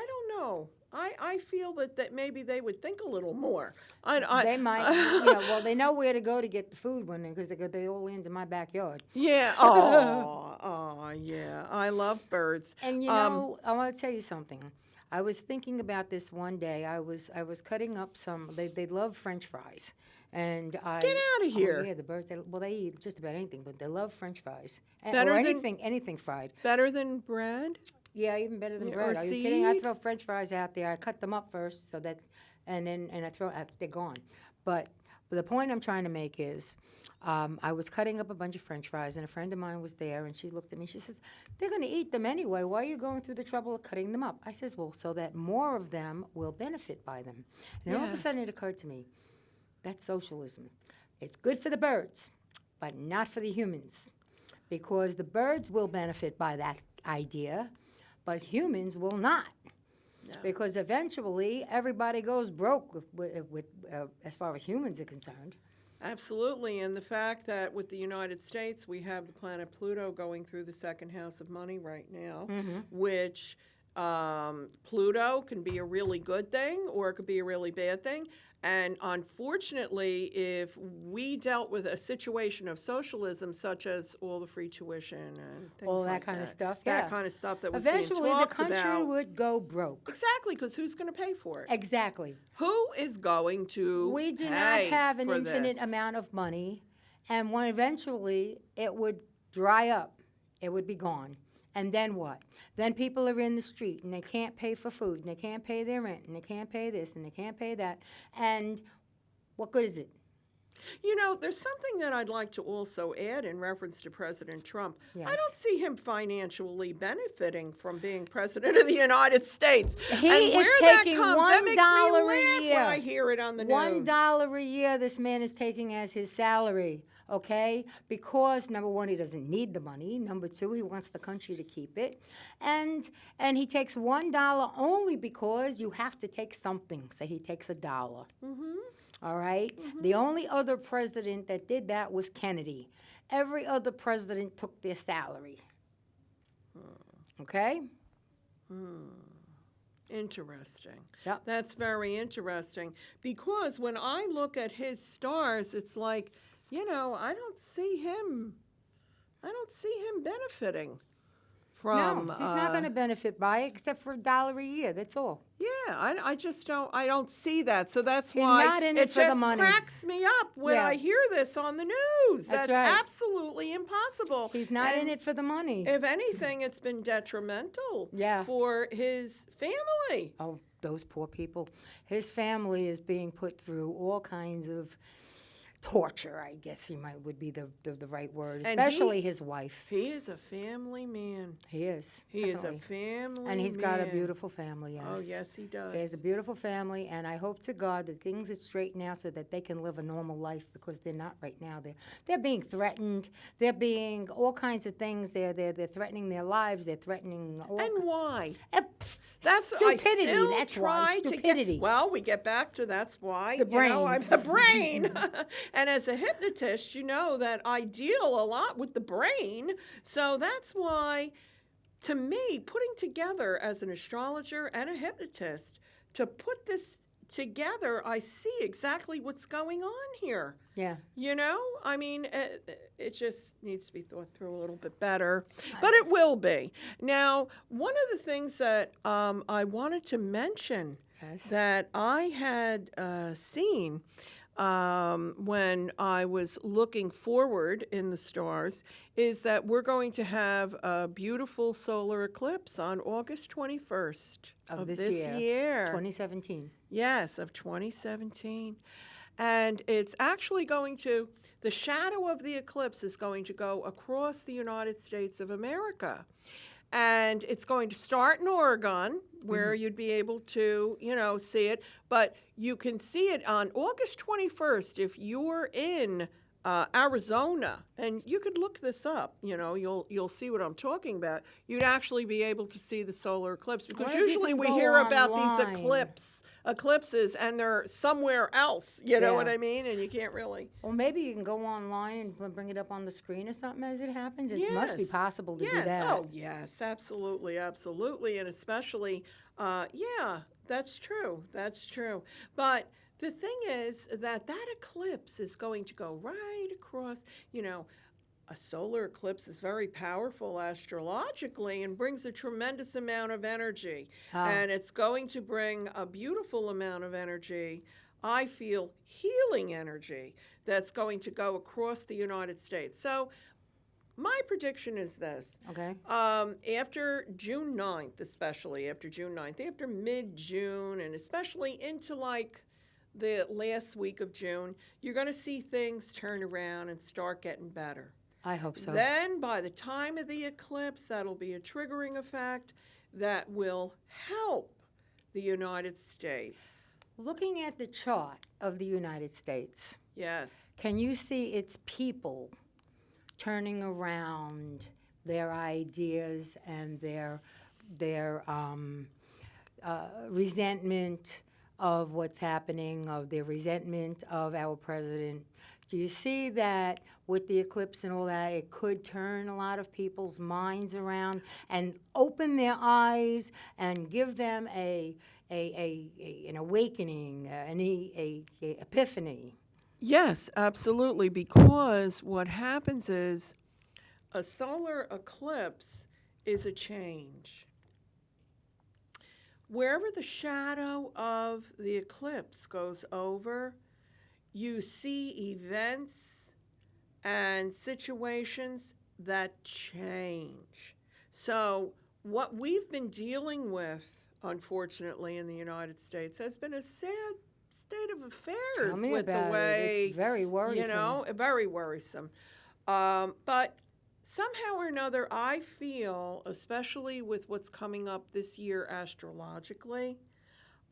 Speaker 2: don't know. I feel that maybe they would think a little more.
Speaker 1: They might, well, they know where to go to get the food because they all land in my backyard.
Speaker 2: Yeah. Oh, yeah. I love birds.
Speaker 1: And I want to tell you something. I was thinking about this one day. I was cutting up some. They love French fries, and
Speaker 2: Get out of here.
Speaker 1: Oh, yeah, the birds. They eat just about anything, but they love French fries.
Speaker 2: Better
Speaker 1: or
Speaker 2: than-
Speaker 1: anything fried.
Speaker 2: Better than bread?
Speaker 1: Yeah, even better than
Speaker 2: Yeah,
Speaker 1: bread.
Speaker 2: or
Speaker 1: Are you kidding? I
Speaker 2: seed?
Speaker 1: throw French fries out there. I cut them up first, so that, and I throw. They're gone. But the point I'm trying to make is, I was cutting up a bunch of French fries, and a friend of mine was there, and she looked at me. She says, "They're going to eat them anyway. Why are you going through the trouble of cutting them up?" I says, "Well, so that more of them will benefit by them." And then all of a
Speaker 2: Yes.
Speaker 1: sudden, it occurred to me, that's socialism. It's good for the birds, but not for the humans, because the birds will benefit by that idea, but humans will not.
Speaker 2: No.
Speaker 1: Because eventually everybody goes broke with as far as humans are concerned.
Speaker 2: Absolutely. And the fact that with the United States, we have the planet Pluto going through the second house of money right now, which Pluto can be a really good thing or it could be a really bad thing. And unfortunately, if we dealt with a situation of socialism, such as all the free tuition and things
Speaker 1: All
Speaker 2: like
Speaker 1: that kind of stuff,
Speaker 2: that
Speaker 1: yeah.
Speaker 2: kind of stuff that was
Speaker 1: Eventually
Speaker 2: being
Speaker 1: the
Speaker 2: talked
Speaker 1: country
Speaker 2: about.
Speaker 1: would go broke.
Speaker 2: Exactly, because who's going to pay for it?
Speaker 1: Exactly.
Speaker 2: Who is going to
Speaker 1: We do not
Speaker 2: pay
Speaker 1: have an
Speaker 2: for
Speaker 1: infinite
Speaker 2: this?
Speaker 1: amount of money, and when eventually it would dry up, it would be gone. And then what? Then people are in the street, and they can't pay for food, and they can't pay their rent, and they can't pay this, and they can't pay that. And what good is it?
Speaker 2: There's something that I'd like to also add in reference to President Trump. I
Speaker 1: Yes.
Speaker 2: don't see him financially benefiting from being president of the United States.
Speaker 1: He
Speaker 2: and
Speaker 1: is
Speaker 2: where that
Speaker 1: taking
Speaker 2: comes, that makes me
Speaker 1: $1 a
Speaker 2: laugh
Speaker 1: year.
Speaker 2: when I hear it on the news.
Speaker 1: $1 a year this man is taking as his salary, okay? Because, number one, he doesn't need the money. Number two, he wants the country to keep it. And he takes $1 only because you have to take something. So he takes $1. All right? The only other president that did that was Kennedy. Every other president took their salary. Okay?
Speaker 2: Interesting.
Speaker 1: Yep.
Speaker 2: That's very interesting because when I look at his stars, it's like, I don't see him. I don't see him benefiting from.
Speaker 1: No, he's not going to benefit by it except for $1 a year. That's all.
Speaker 2: Yeah, I just don't. I don't see that. So that's
Speaker 1: He's
Speaker 2: why
Speaker 1: not in it for the
Speaker 2: just
Speaker 1: money.
Speaker 2: cracks me up when
Speaker 1: Yeah.
Speaker 2: I hear this on the news.
Speaker 1: That's
Speaker 2: That's
Speaker 1: right.
Speaker 2: absolutely impossible.
Speaker 1: He's not in
Speaker 2: And
Speaker 1: it for the money.
Speaker 2: If anything, it's been detrimental.
Speaker 1: Yeah.
Speaker 2: For his family.
Speaker 1: Oh, those poor people. His family is being put through all kinds of torture, I guess would be the right word,
Speaker 2: And
Speaker 1: especially his wife.
Speaker 2: He is a family man.
Speaker 1: He is.
Speaker 2: He is a
Speaker 1: definitely.
Speaker 2: family
Speaker 1: And he's
Speaker 2: man.
Speaker 1: got a beautiful family, yes.
Speaker 2: Oh, yes, he does.
Speaker 1: He has a beautiful family, and I hope to God that things get straightened out so that they can live a normal life, because they're not right now. They're being threatened. They're being all kinds of things. They're threatening their lives. They're threatening all.
Speaker 2: And why?
Speaker 1: That's stupidity.
Speaker 2: I still
Speaker 1: That's
Speaker 2: try
Speaker 1: why stupidity.
Speaker 2: We get back to that's why.
Speaker 1: The brain.
Speaker 2: I'm the brain. And as a hypnotist, you know that I deal a lot with the brain. So that's why, to me, putting together as an astrologer and a hypnotist, to put this together, I see exactly what's going on here.
Speaker 1: Yeah.
Speaker 2: It just needs to be thought through a little bit better, but it will be. Now, one of the things that I wanted to mention
Speaker 1: Yes.
Speaker 2: that I had seen when I was looking forward in the stars is that we're going to have a beautiful solar eclipse on August 21st
Speaker 1: Of
Speaker 2: of
Speaker 1: this
Speaker 2: this year.
Speaker 1: 2017.
Speaker 2: Yes, of 2017. And it's actually the shadow of the eclipse is going to go across the United States of America. And it's going to start in Oregon, where you'd be able to, see it. But you can see it on August 21st if you're in Arizona, and you could look this up. You'll see what I'm talking about. You'd actually be able to see the solar eclipse, because
Speaker 1: What if you
Speaker 2: usually
Speaker 1: can
Speaker 2: we
Speaker 1: go
Speaker 2: hear about these
Speaker 1: online?
Speaker 2: eclipses, and they're somewhere else. You know
Speaker 1: Yeah.
Speaker 2: what I mean? And you can't really.
Speaker 1: Or maybe you can go online and bring it up on the screen or something as it happens. It must be
Speaker 2: Yes.
Speaker 1: possible to do
Speaker 2: Yes.
Speaker 1: that.
Speaker 2: Oh, yes, absolutely, absolutely, and especially, that's true. That's true. But the thing is that eclipse is going to go right across. A solar eclipse is very powerful astrologically and brings a tremendous amount of energy, and it's going to bring a beautiful amount of energy. I feel healing energy that's going to go across the United States. So my prediction is this.
Speaker 1: Okay.
Speaker 2: After June 9th, especially after June 9th, after mid-June, and especially into like the last week of June, you're going to see things turn around and start getting better.
Speaker 1: I hope so.
Speaker 2: Then by the time of the eclipse, that'll be a triggering effect that will help the United States.
Speaker 1: Looking at the chart of the United States,
Speaker 2: Yes.
Speaker 1: can you see its people turning around their ideas and their resentment of what's happening, of their resentment of our president? Do you see that with the eclipse and all that, it could turn a lot of people's minds around and open their eyes and give them an awakening, an epiphany?
Speaker 2: Yes, absolutely, because what happens is a solar eclipse is a change. Wherever the shadow of the eclipse goes over, you see events and situations that change. So what we've been dealing with, unfortunately, in the United States has been a sad state of affairs.
Speaker 1: Tell me
Speaker 2: with
Speaker 1: about
Speaker 2: the way,
Speaker 1: it. It's very worrisome.
Speaker 2: very worrisome. But somehow or another, I feel, especially with what's coming up this year astrologically,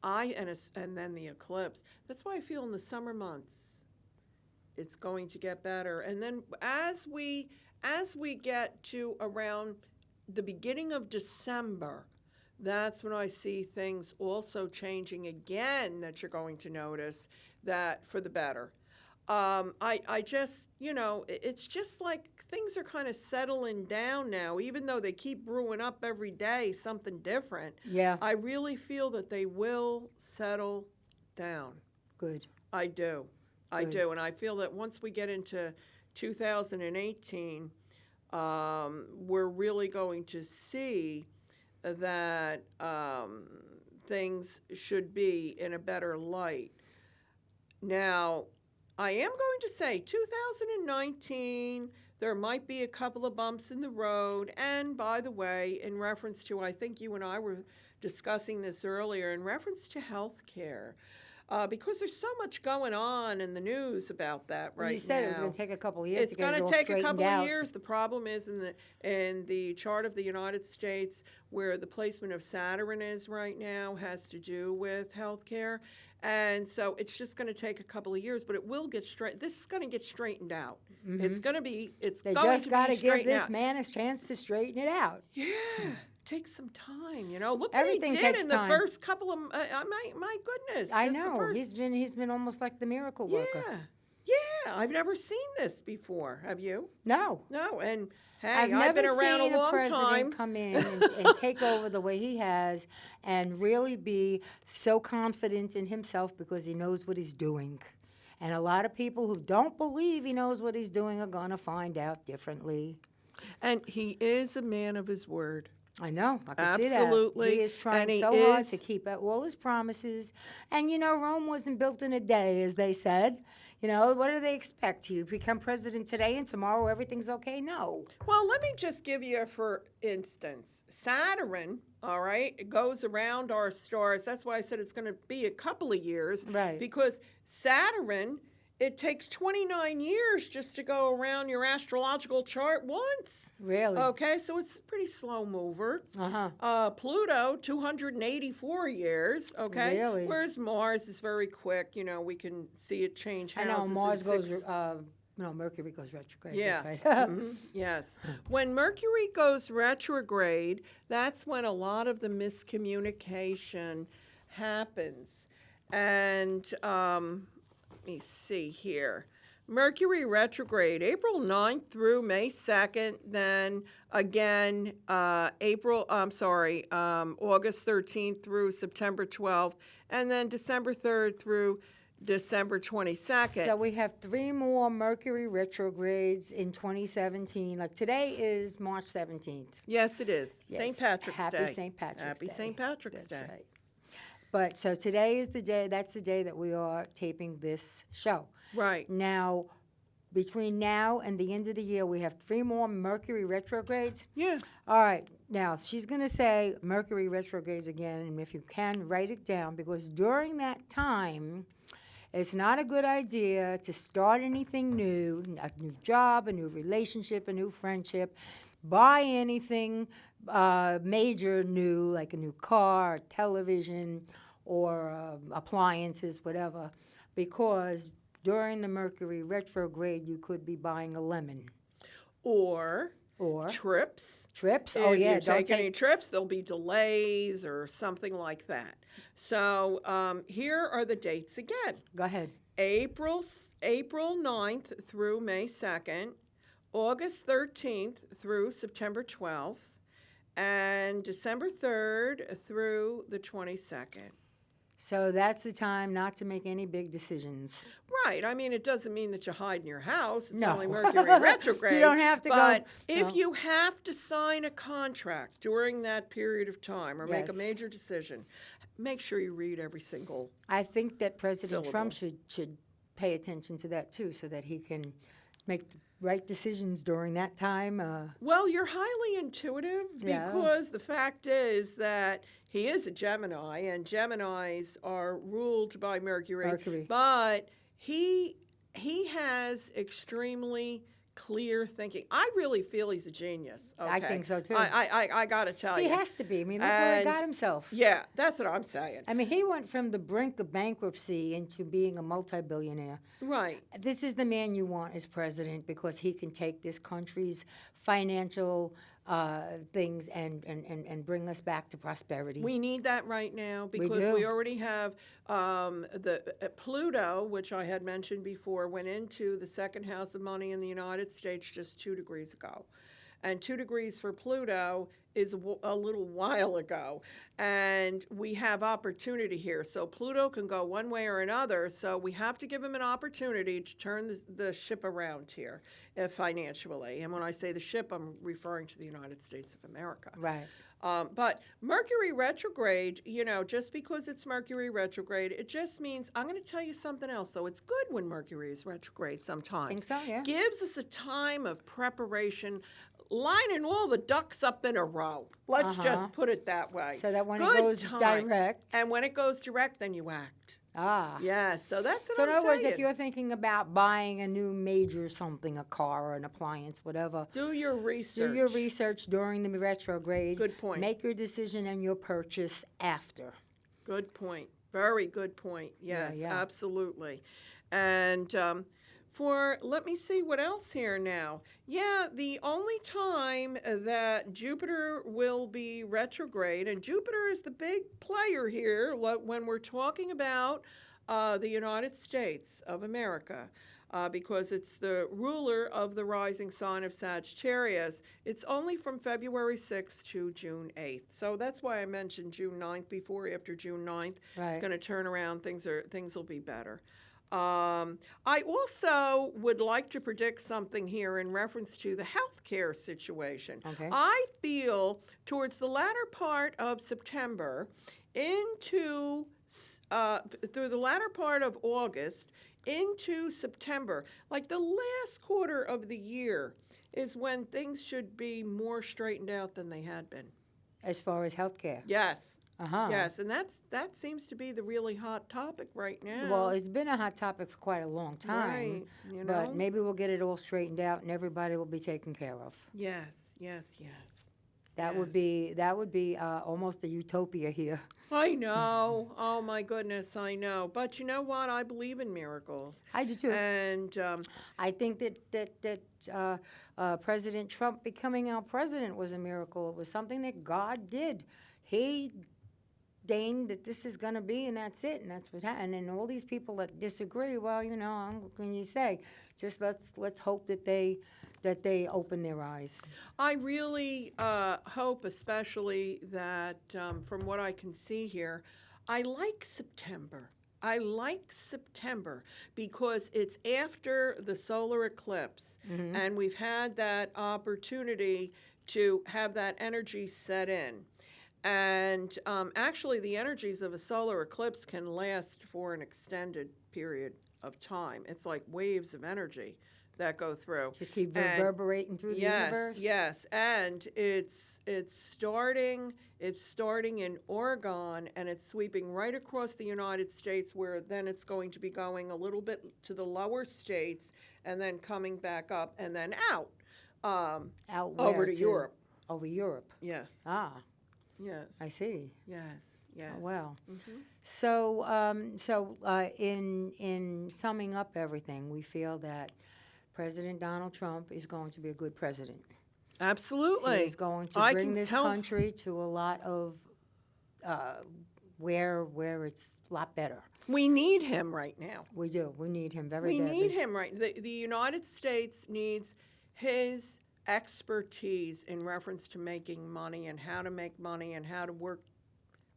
Speaker 2: and then the eclipse. That's why I feel in the summer months, it's going to get better. And then as we get to around the beginning of December, that's when I see things also changing again that you're going to notice that for the better. I just, it's just like things are kind of settling down now, even though they keep brewing up every day something different.
Speaker 1: Yeah.
Speaker 2: I really feel that they will settle down.
Speaker 1: Good.
Speaker 2: I do. I
Speaker 1: Good.
Speaker 2: do. And I feel that once we get into 2018, we're really going to see that things should be in a better light. Now, I am going to say 2019, there might be a couple of bumps in the road. And by the way, in reference to, I think you and I were discussing this earlier, in reference to health care, because there's so much going on in the news about that right now.
Speaker 1: You said it was going to take a couple of years
Speaker 2: It's
Speaker 1: to get it
Speaker 2: going
Speaker 1: all
Speaker 2: to take a
Speaker 1: straightened
Speaker 2: couple
Speaker 1: out.
Speaker 2: of years. The problem is in the chart of the United States, where the placement of Saturn is right now, has to do with healthcare, and so it's just going to take a couple of years. But it will get straight. This is going to get straightened out. It's going to be. It's
Speaker 1: They
Speaker 2: going
Speaker 1: just
Speaker 2: to
Speaker 1: got
Speaker 2: be
Speaker 1: to give
Speaker 2: straightened
Speaker 1: this
Speaker 2: out.
Speaker 1: man a chance to straighten it out.
Speaker 2: Yeah. Take some time, Look
Speaker 1: Everything
Speaker 2: what he did
Speaker 1: takes
Speaker 2: in the
Speaker 1: time.
Speaker 2: first couple of. My goodness!
Speaker 1: I
Speaker 2: just the
Speaker 1: know.
Speaker 2: first-
Speaker 1: He's been almost like the miracle worker.
Speaker 2: Yeah. I've never seen this before. Have you?
Speaker 1: No.
Speaker 2: No. And hey,
Speaker 1: I've
Speaker 2: I've been
Speaker 1: never
Speaker 2: around
Speaker 1: seen
Speaker 2: a long
Speaker 1: president
Speaker 2: time.
Speaker 1: come in and take over the way he has and really be so confident in himself because he knows what he's doing. And a lot of people who don't believe he knows what he's doing are going to find out differently.
Speaker 2: And he is a man of his word.
Speaker 1: I know. I can see that.
Speaker 2: Absolutely.
Speaker 1: He is trying
Speaker 2: And he
Speaker 1: so hard
Speaker 2: is-
Speaker 1: to keep all his promises. And, Rome wasn't built in a day, as they said. What do they expect? You become president today and tomorrow everything's okay? No.
Speaker 2: Well, let me just give you, for instance, Saturn, all right, it goes around our stars. That's why I said it's going to be a couple of years.
Speaker 1: Right.
Speaker 2: Because Saturn, it takes 29 years just to go around your astrological chart once.
Speaker 1: Really?
Speaker 2: Okay, so it's a pretty slow mover.
Speaker 1: Uh-huh.
Speaker 2: Pluto, 284 years, okay?
Speaker 1: Really?
Speaker 2: Whereas Mars is very quick. We can see it change
Speaker 1: I
Speaker 2: houses.
Speaker 1: know
Speaker 2: in
Speaker 1: Mars goes,
Speaker 2: six-
Speaker 1: Mercury goes retrograde.
Speaker 2: Yeah.
Speaker 1: That's right.
Speaker 2: Mhm, yes. When Mercury goes retrograde, that's when a lot of the miscommunication happens. And let me see here. Mercury retrograde, April 9th through May 2nd, then again, August 13th through September 12th, and then December 3rd through December 22nd.
Speaker 1: So we have 3 more Mercury retrogrades in 2017. Like today is March 17th.
Speaker 2: Yes, it is.
Speaker 1: Yes.
Speaker 2: St. Patrick's
Speaker 1: Happy
Speaker 2: Day.
Speaker 1: St. Patrick's
Speaker 2: Happy
Speaker 1: Day.
Speaker 2: St. Patrick's
Speaker 1: That's
Speaker 2: Day.
Speaker 1: right. But so today is the day, that's the day that we are taping this show.
Speaker 2: Right.
Speaker 1: Now, between now and the end of the year, we have 3 more Mercury retrogrades.
Speaker 2: Yeah.
Speaker 1: All right. Now, she's going to say Mercury retrogrades again, and if you can, write it down, because during that time, it's not a good idea to start anything new, a new job, a new relationship, a new friendship, buy anything major new, like a new car, television, or appliances, whatever, because during the Mercury retrograde, you could be buying a lemon.
Speaker 2: Or
Speaker 1: Or
Speaker 2: trips.
Speaker 1: trips.
Speaker 2: If
Speaker 1: Oh, yeah.
Speaker 2: you
Speaker 1: Don't
Speaker 2: take any trips, there'll be delays or something like that. So here are the dates again.
Speaker 1: Go ahead.
Speaker 2: April 9th through May 2nd, August 13th through September 12th, and December 3rd through the 22nd.
Speaker 1: So that's the time not to make any big decisions.
Speaker 2: Right. I mean, it doesn't mean that you hide in your house. It's
Speaker 1: No.
Speaker 2: only Mercury retrograde.
Speaker 1: You don't have to go-
Speaker 2: But if
Speaker 1: no.
Speaker 2: you have to sign a contract during that period of time or make a
Speaker 1: Yes.
Speaker 2: major decision, make sure you read every single.
Speaker 1: I think that President Trump
Speaker 2: Syllable.
Speaker 1: should pay attention to that too, so that he can make the right decisions during that time.
Speaker 2: Well, you're highly intuitive
Speaker 1: Yeah.
Speaker 2: because the fact is that he is a Gemini, and Geminis are ruled by Mercury.
Speaker 1: Mercury.
Speaker 2: But he has extremely clear thinking. I really feel he's a genius. Okay?
Speaker 1: I think so, too.
Speaker 2: I got to tell
Speaker 1: He
Speaker 2: you.
Speaker 1: has to be. I mean, look where he got
Speaker 2: And-
Speaker 1: himself.
Speaker 2: Yeah, that's what I'm saying.
Speaker 1: I mean, he went from the brink of bankruptcy into being a multi-billionaire.
Speaker 2: Right.
Speaker 1: This is the man you want as president because he can take this country's financial things and bring us back to prosperity.
Speaker 2: We need that right now
Speaker 1: We
Speaker 2: because
Speaker 1: do.
Speaker 2: we already have Pluto, which I had mentioned before, went into the second house of money in the United States just 2 degrees ago. And 2 degrees for Pluto is a little while ago. And we have opportunity here. So Pluto can go one way or another. So we have to give him an opportunity to turn the ship around here financially. And when I say the ship, I'm referring to the United States of America.
Speaker 1: Right.
Speaker 2: But Mercury retrograde, just because it's Mercury retrograde, it just means, I'm going to tell you something else, though. It's good when Mercury is retrograde sometimes.
Speaker 1: Think so, yeah.
Speaker 2: Gives us a time of preparation, lining all the ducks up in a row. Let's just put it that way.
Speaker 1: So that when
Speaker 2: Good
Speaker 1: it goes
Speaker 2: time.
Speaker 1: direct.
Speaker 2: And when it goes direct, then you act.
Speaker 1: Ah.
Speaker 2: Yeah, so that's what
Speaker 1: So
Speaker 2: I'm
Speaker 1: in other words,
Speaker 2: saying.
Speaker 1: if you're thinking about buying a new major something, a car or an appliance, whatever,
Speaker 2: Do your research.
Speaker 1: do your research during the retrograde.
Speaker 2: Good point.
Speaker 1: Make your decision and your purchase after.
Speaker 2: Good point. Very good point. Yes,
Speaker 1: Yeah.
Speaker 2: absolutely. And let me see what else here now. Yeah, the only time that Jupiter will be retrograde, and Jupiter is the big player here when we're talking about the United States of America. Because it's the ruler of the rising sign of Sagittarius. It's only from February 6th to June 8th. So that's why I mentioned June 9th before. After June 9th, it's
Speaker 1: Right.
Speaker 2: going to turn around. Things will be better. I also would like to predict something here in reference to the healthcare situation.
Speaker 1: Okay.
Speaker 2: I feel towards the latter part of September through the latter part of August into September, like the last quarter of the year, is when things should be more straightened out than they had been.
Speaker 1: As far as healthcare.
Speaker 2: Yes.
Speaker 1: Uh-huh.
Speaker 2: Yes, and that seems to be the really hot topic right now.
Speaker 1: Well, it's been a hot topic for quite a long time.
Speaker 2: Right,
Speaker 1: But maybe we'll get it all straightened out and everybody will be taken care of.
Speaker 2: Yes.
Speaker 1: That would be almost a utopia here.
Speaker 2: I know. Oh my goodness, I know. But you know what? I believe in miracles.
Speaker 1: I do too.
Speaker 2: And
Speaker 1: I think that President Trump becoming our president was a miracle. It was something that God did. He deigned that this is going to be, and that's it, and that's what happened. And all these people that disagree, well, what can you say? Just let's hope that they open their eyes.
Speaker 2: I really hope, especially that from what I can see here, I like September. I like September because it's after the solar eclipse, and we've had that opportunity to have that energy set in. And actually, the energies of a solar eclipse can last for an extended period of time. It's like waves of energy that go through.
Speaker 1: Just keep reverberating through the universe.
Speaker 2: Yes, and it's starting in Oregon, and it's sweeping right across the United States, where then it's going to be going a little bit to the lower states, and then coming back up, and then out
Speaker 1: Out
Speaker 2: over
Speaker 1: where
Speaker 2: to Europe.
Speaker 1: Over Europe.
Speaker 2: Yes,
Speaker 1: Ah,
Speaker 2: yes,
Speaker 1: I see.
Speaker 2: yes.
Speaker 1: Oh, well. So in summing up everything, we feel that President Donald Trump is going to be a good president.
Speaker 2: Absolutely.
Speaker 1: He's going to
Speaker 2: I
Speaker 1: bring
Speaker 2: can
Speaker 1: this
Speaker 2: tell-
Speaker 1: country to a lot of where it's a lot better.
Speaker 2: We need him right now.
Speaker 1: We do. We need him very
Speaker 2: We
Speaker 1: badly.
Speaker 2: need him right. The United States needs his expertise in reference to making money and how to make money and how to work,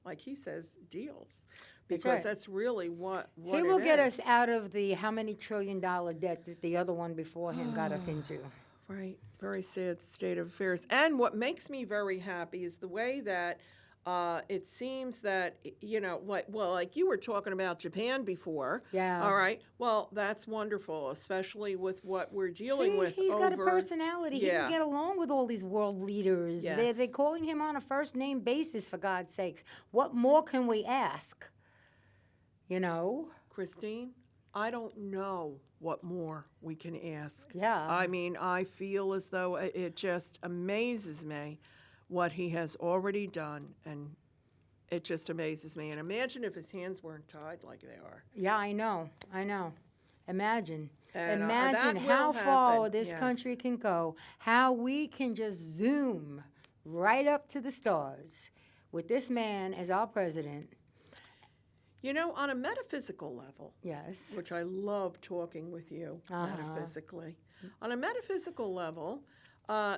Speaker 2: like he says, deals. Because
Speaker 1: right.
Speaker 2: that's really what
Speaker 1: He will
Speaker 2: it
Speaker 1: get
Speaker 2: is.
Speaker 1: us out of the how many $1 trillion debt that the other one before him got us into.
Speaker 2: Right. Very sad state of affairs. And what makes me very happy is the way that it seems that, like you were talking about Japan before.
Speaker 1: Yeah.
Speaker 2: All right. Well, that's wonderful, especially with what we're dealing with
Speaker 1: He's
Speaker 2: over.
Speaker 1: got a personality. He
Speaker 2: Yeah.
Speaker 1: can get along with all these world leaders.
Speaker 2: Yes.
Speaker 1: They're calling him on a first name basis, for God's sakes. What more can we ask?
Speaker 2: Christine, I don't know what more we can ask.
Speaker 1: Yeah.
Speaker 2: I mean, I feel as though it just amazes me what he has already done, and it just amazes me. And imagine if his hands weren't tied like they are.
Speaker 1: Yeah, I know. Imagine.
Speaker 2: And,
Speaker 1: Imagine
Speaker 2: that
Speaker 1: how
Speaker 2: will
Speaker 1: far
Speaker 2: happen,
Speaker 1: this
Speaker 2: yes.
Speaker 1: country can go, how we can just zoom right up to the stars with this man as our president.
Speaker 2: You know, on a metaphysical level,
Speaker 1: Yes.
Speaker 2: which I love talking with you metaphysically. On a metaphysical level,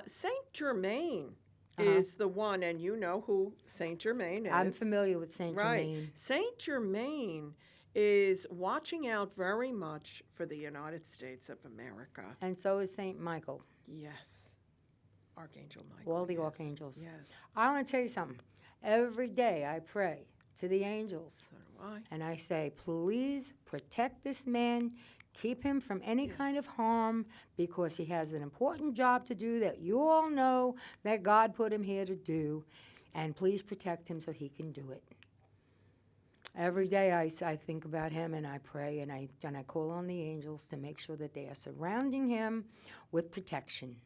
Speaker 2: Saint Germain is the one, and you know who Saint Germain is.
Speaker 1: I'm familiar with Saint
Speaker 2: Right.
Speaker 1: Germain.
Speaker 2: Saint Germain is watching out very much for the United States of America.
Speaker 1: And so is Saint Michael.
Speaker 2: Yes. Archangel Michael.
Speaker 1: All the
Speaker 2: yes.
Speaker 1: archangels.
Speaker 2: Yes.
Speaker 1: I want to tell you something. Every day I pray to the angels.
Speaker 2: So do I.
Speaker 1: And I say, please protect this man, keep him from any kind of harm, because he has an important job to do that you all know that God put him here to do. And please protect him so he can do it. Every day I think about him and I pray and I call on the angels to make sure that they are surrounding him with protection.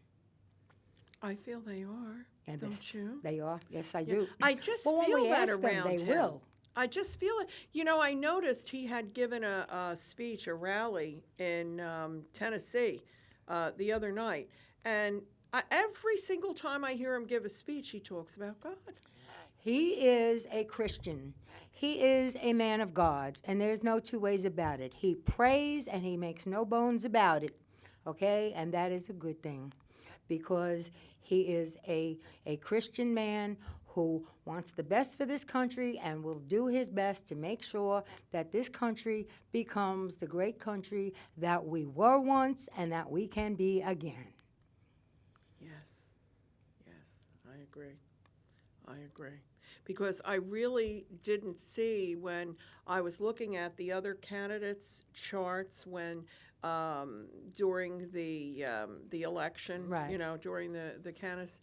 Speaker 2: I feel they are.
Speaker 1: And
Speaker 2: Don't you?
Speaker 1: They are. Yes, I
Speaker 2: Yeah.
Speaker 1: do.
Speaker 2: I just
Speaker 1: But when
Speaker 2: feel
Speaker 1: we
Speaker 2: that
Speaker 1: ask them,
Speaker 2: around
Speaker 1: they
Speaker 2: him.
Speaker 1: will.
Speaker 2: I just feel it. You know, I noticed he had given a speech, a rally in Tennessee the other night. And every single time I hear him give a speech, he talks about God.
Speaker 1: He is a Christian. He is a man of God, and there's no two ways about it. He prays and he makes no bones about it, okay? And that is a good thing, because he is a Christian man who wants the best for this country and will do his best to make sure that this country becomes the great country that we were once and that we can be again.
Speaker 2: Yes. Yes, I agree. I agree. Because I really didn't see, when I was looking at the other candidates' charts when during the election,
Speaker 1: Right.
Speaker 2: you know, during the candidates,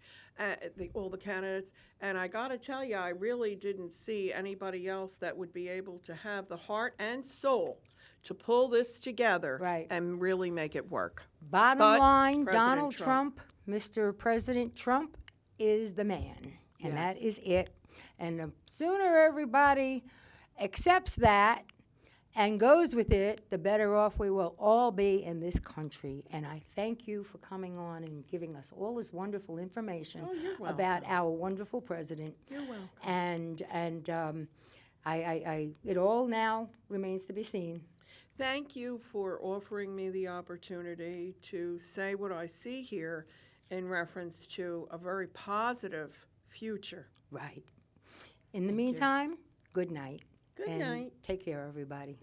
Speaker 2: all the candidates, and I got to tell you, I really didn't see anybody else that would be able to have the heart and soul to pull this together
Speaker 1: Right.
Speaker 2: and really make it work.
Speaker 1: Bottom
Speaker 2: But
Speaker 1: line,
Speaker 2: President
Speaker 1: Donald Trump, Mr. President Trump, is the man, and that
Speaker 2: Yes.
Speaker 1: is it. And the sooner everybody accepts that and goes with it, the better off we will all be in this country. And I thank you for coming on and giving us all this wonderful information
Speaker 2: Oh, you're welcome.
Speaker 1: about our wonderful president.
Speaker 2: You're welcome.
Speaker 1: And it all now remains to be seen.
Speaker 2: Thank you for offering me the opportunity to say what I see here in reference to a very positive future.
Speaker 1: Right. In the meantime, good night.
Speaker 2: Good
Speaker 1: and
Speaker 2: night.
Speaker 1: Take care, everybody.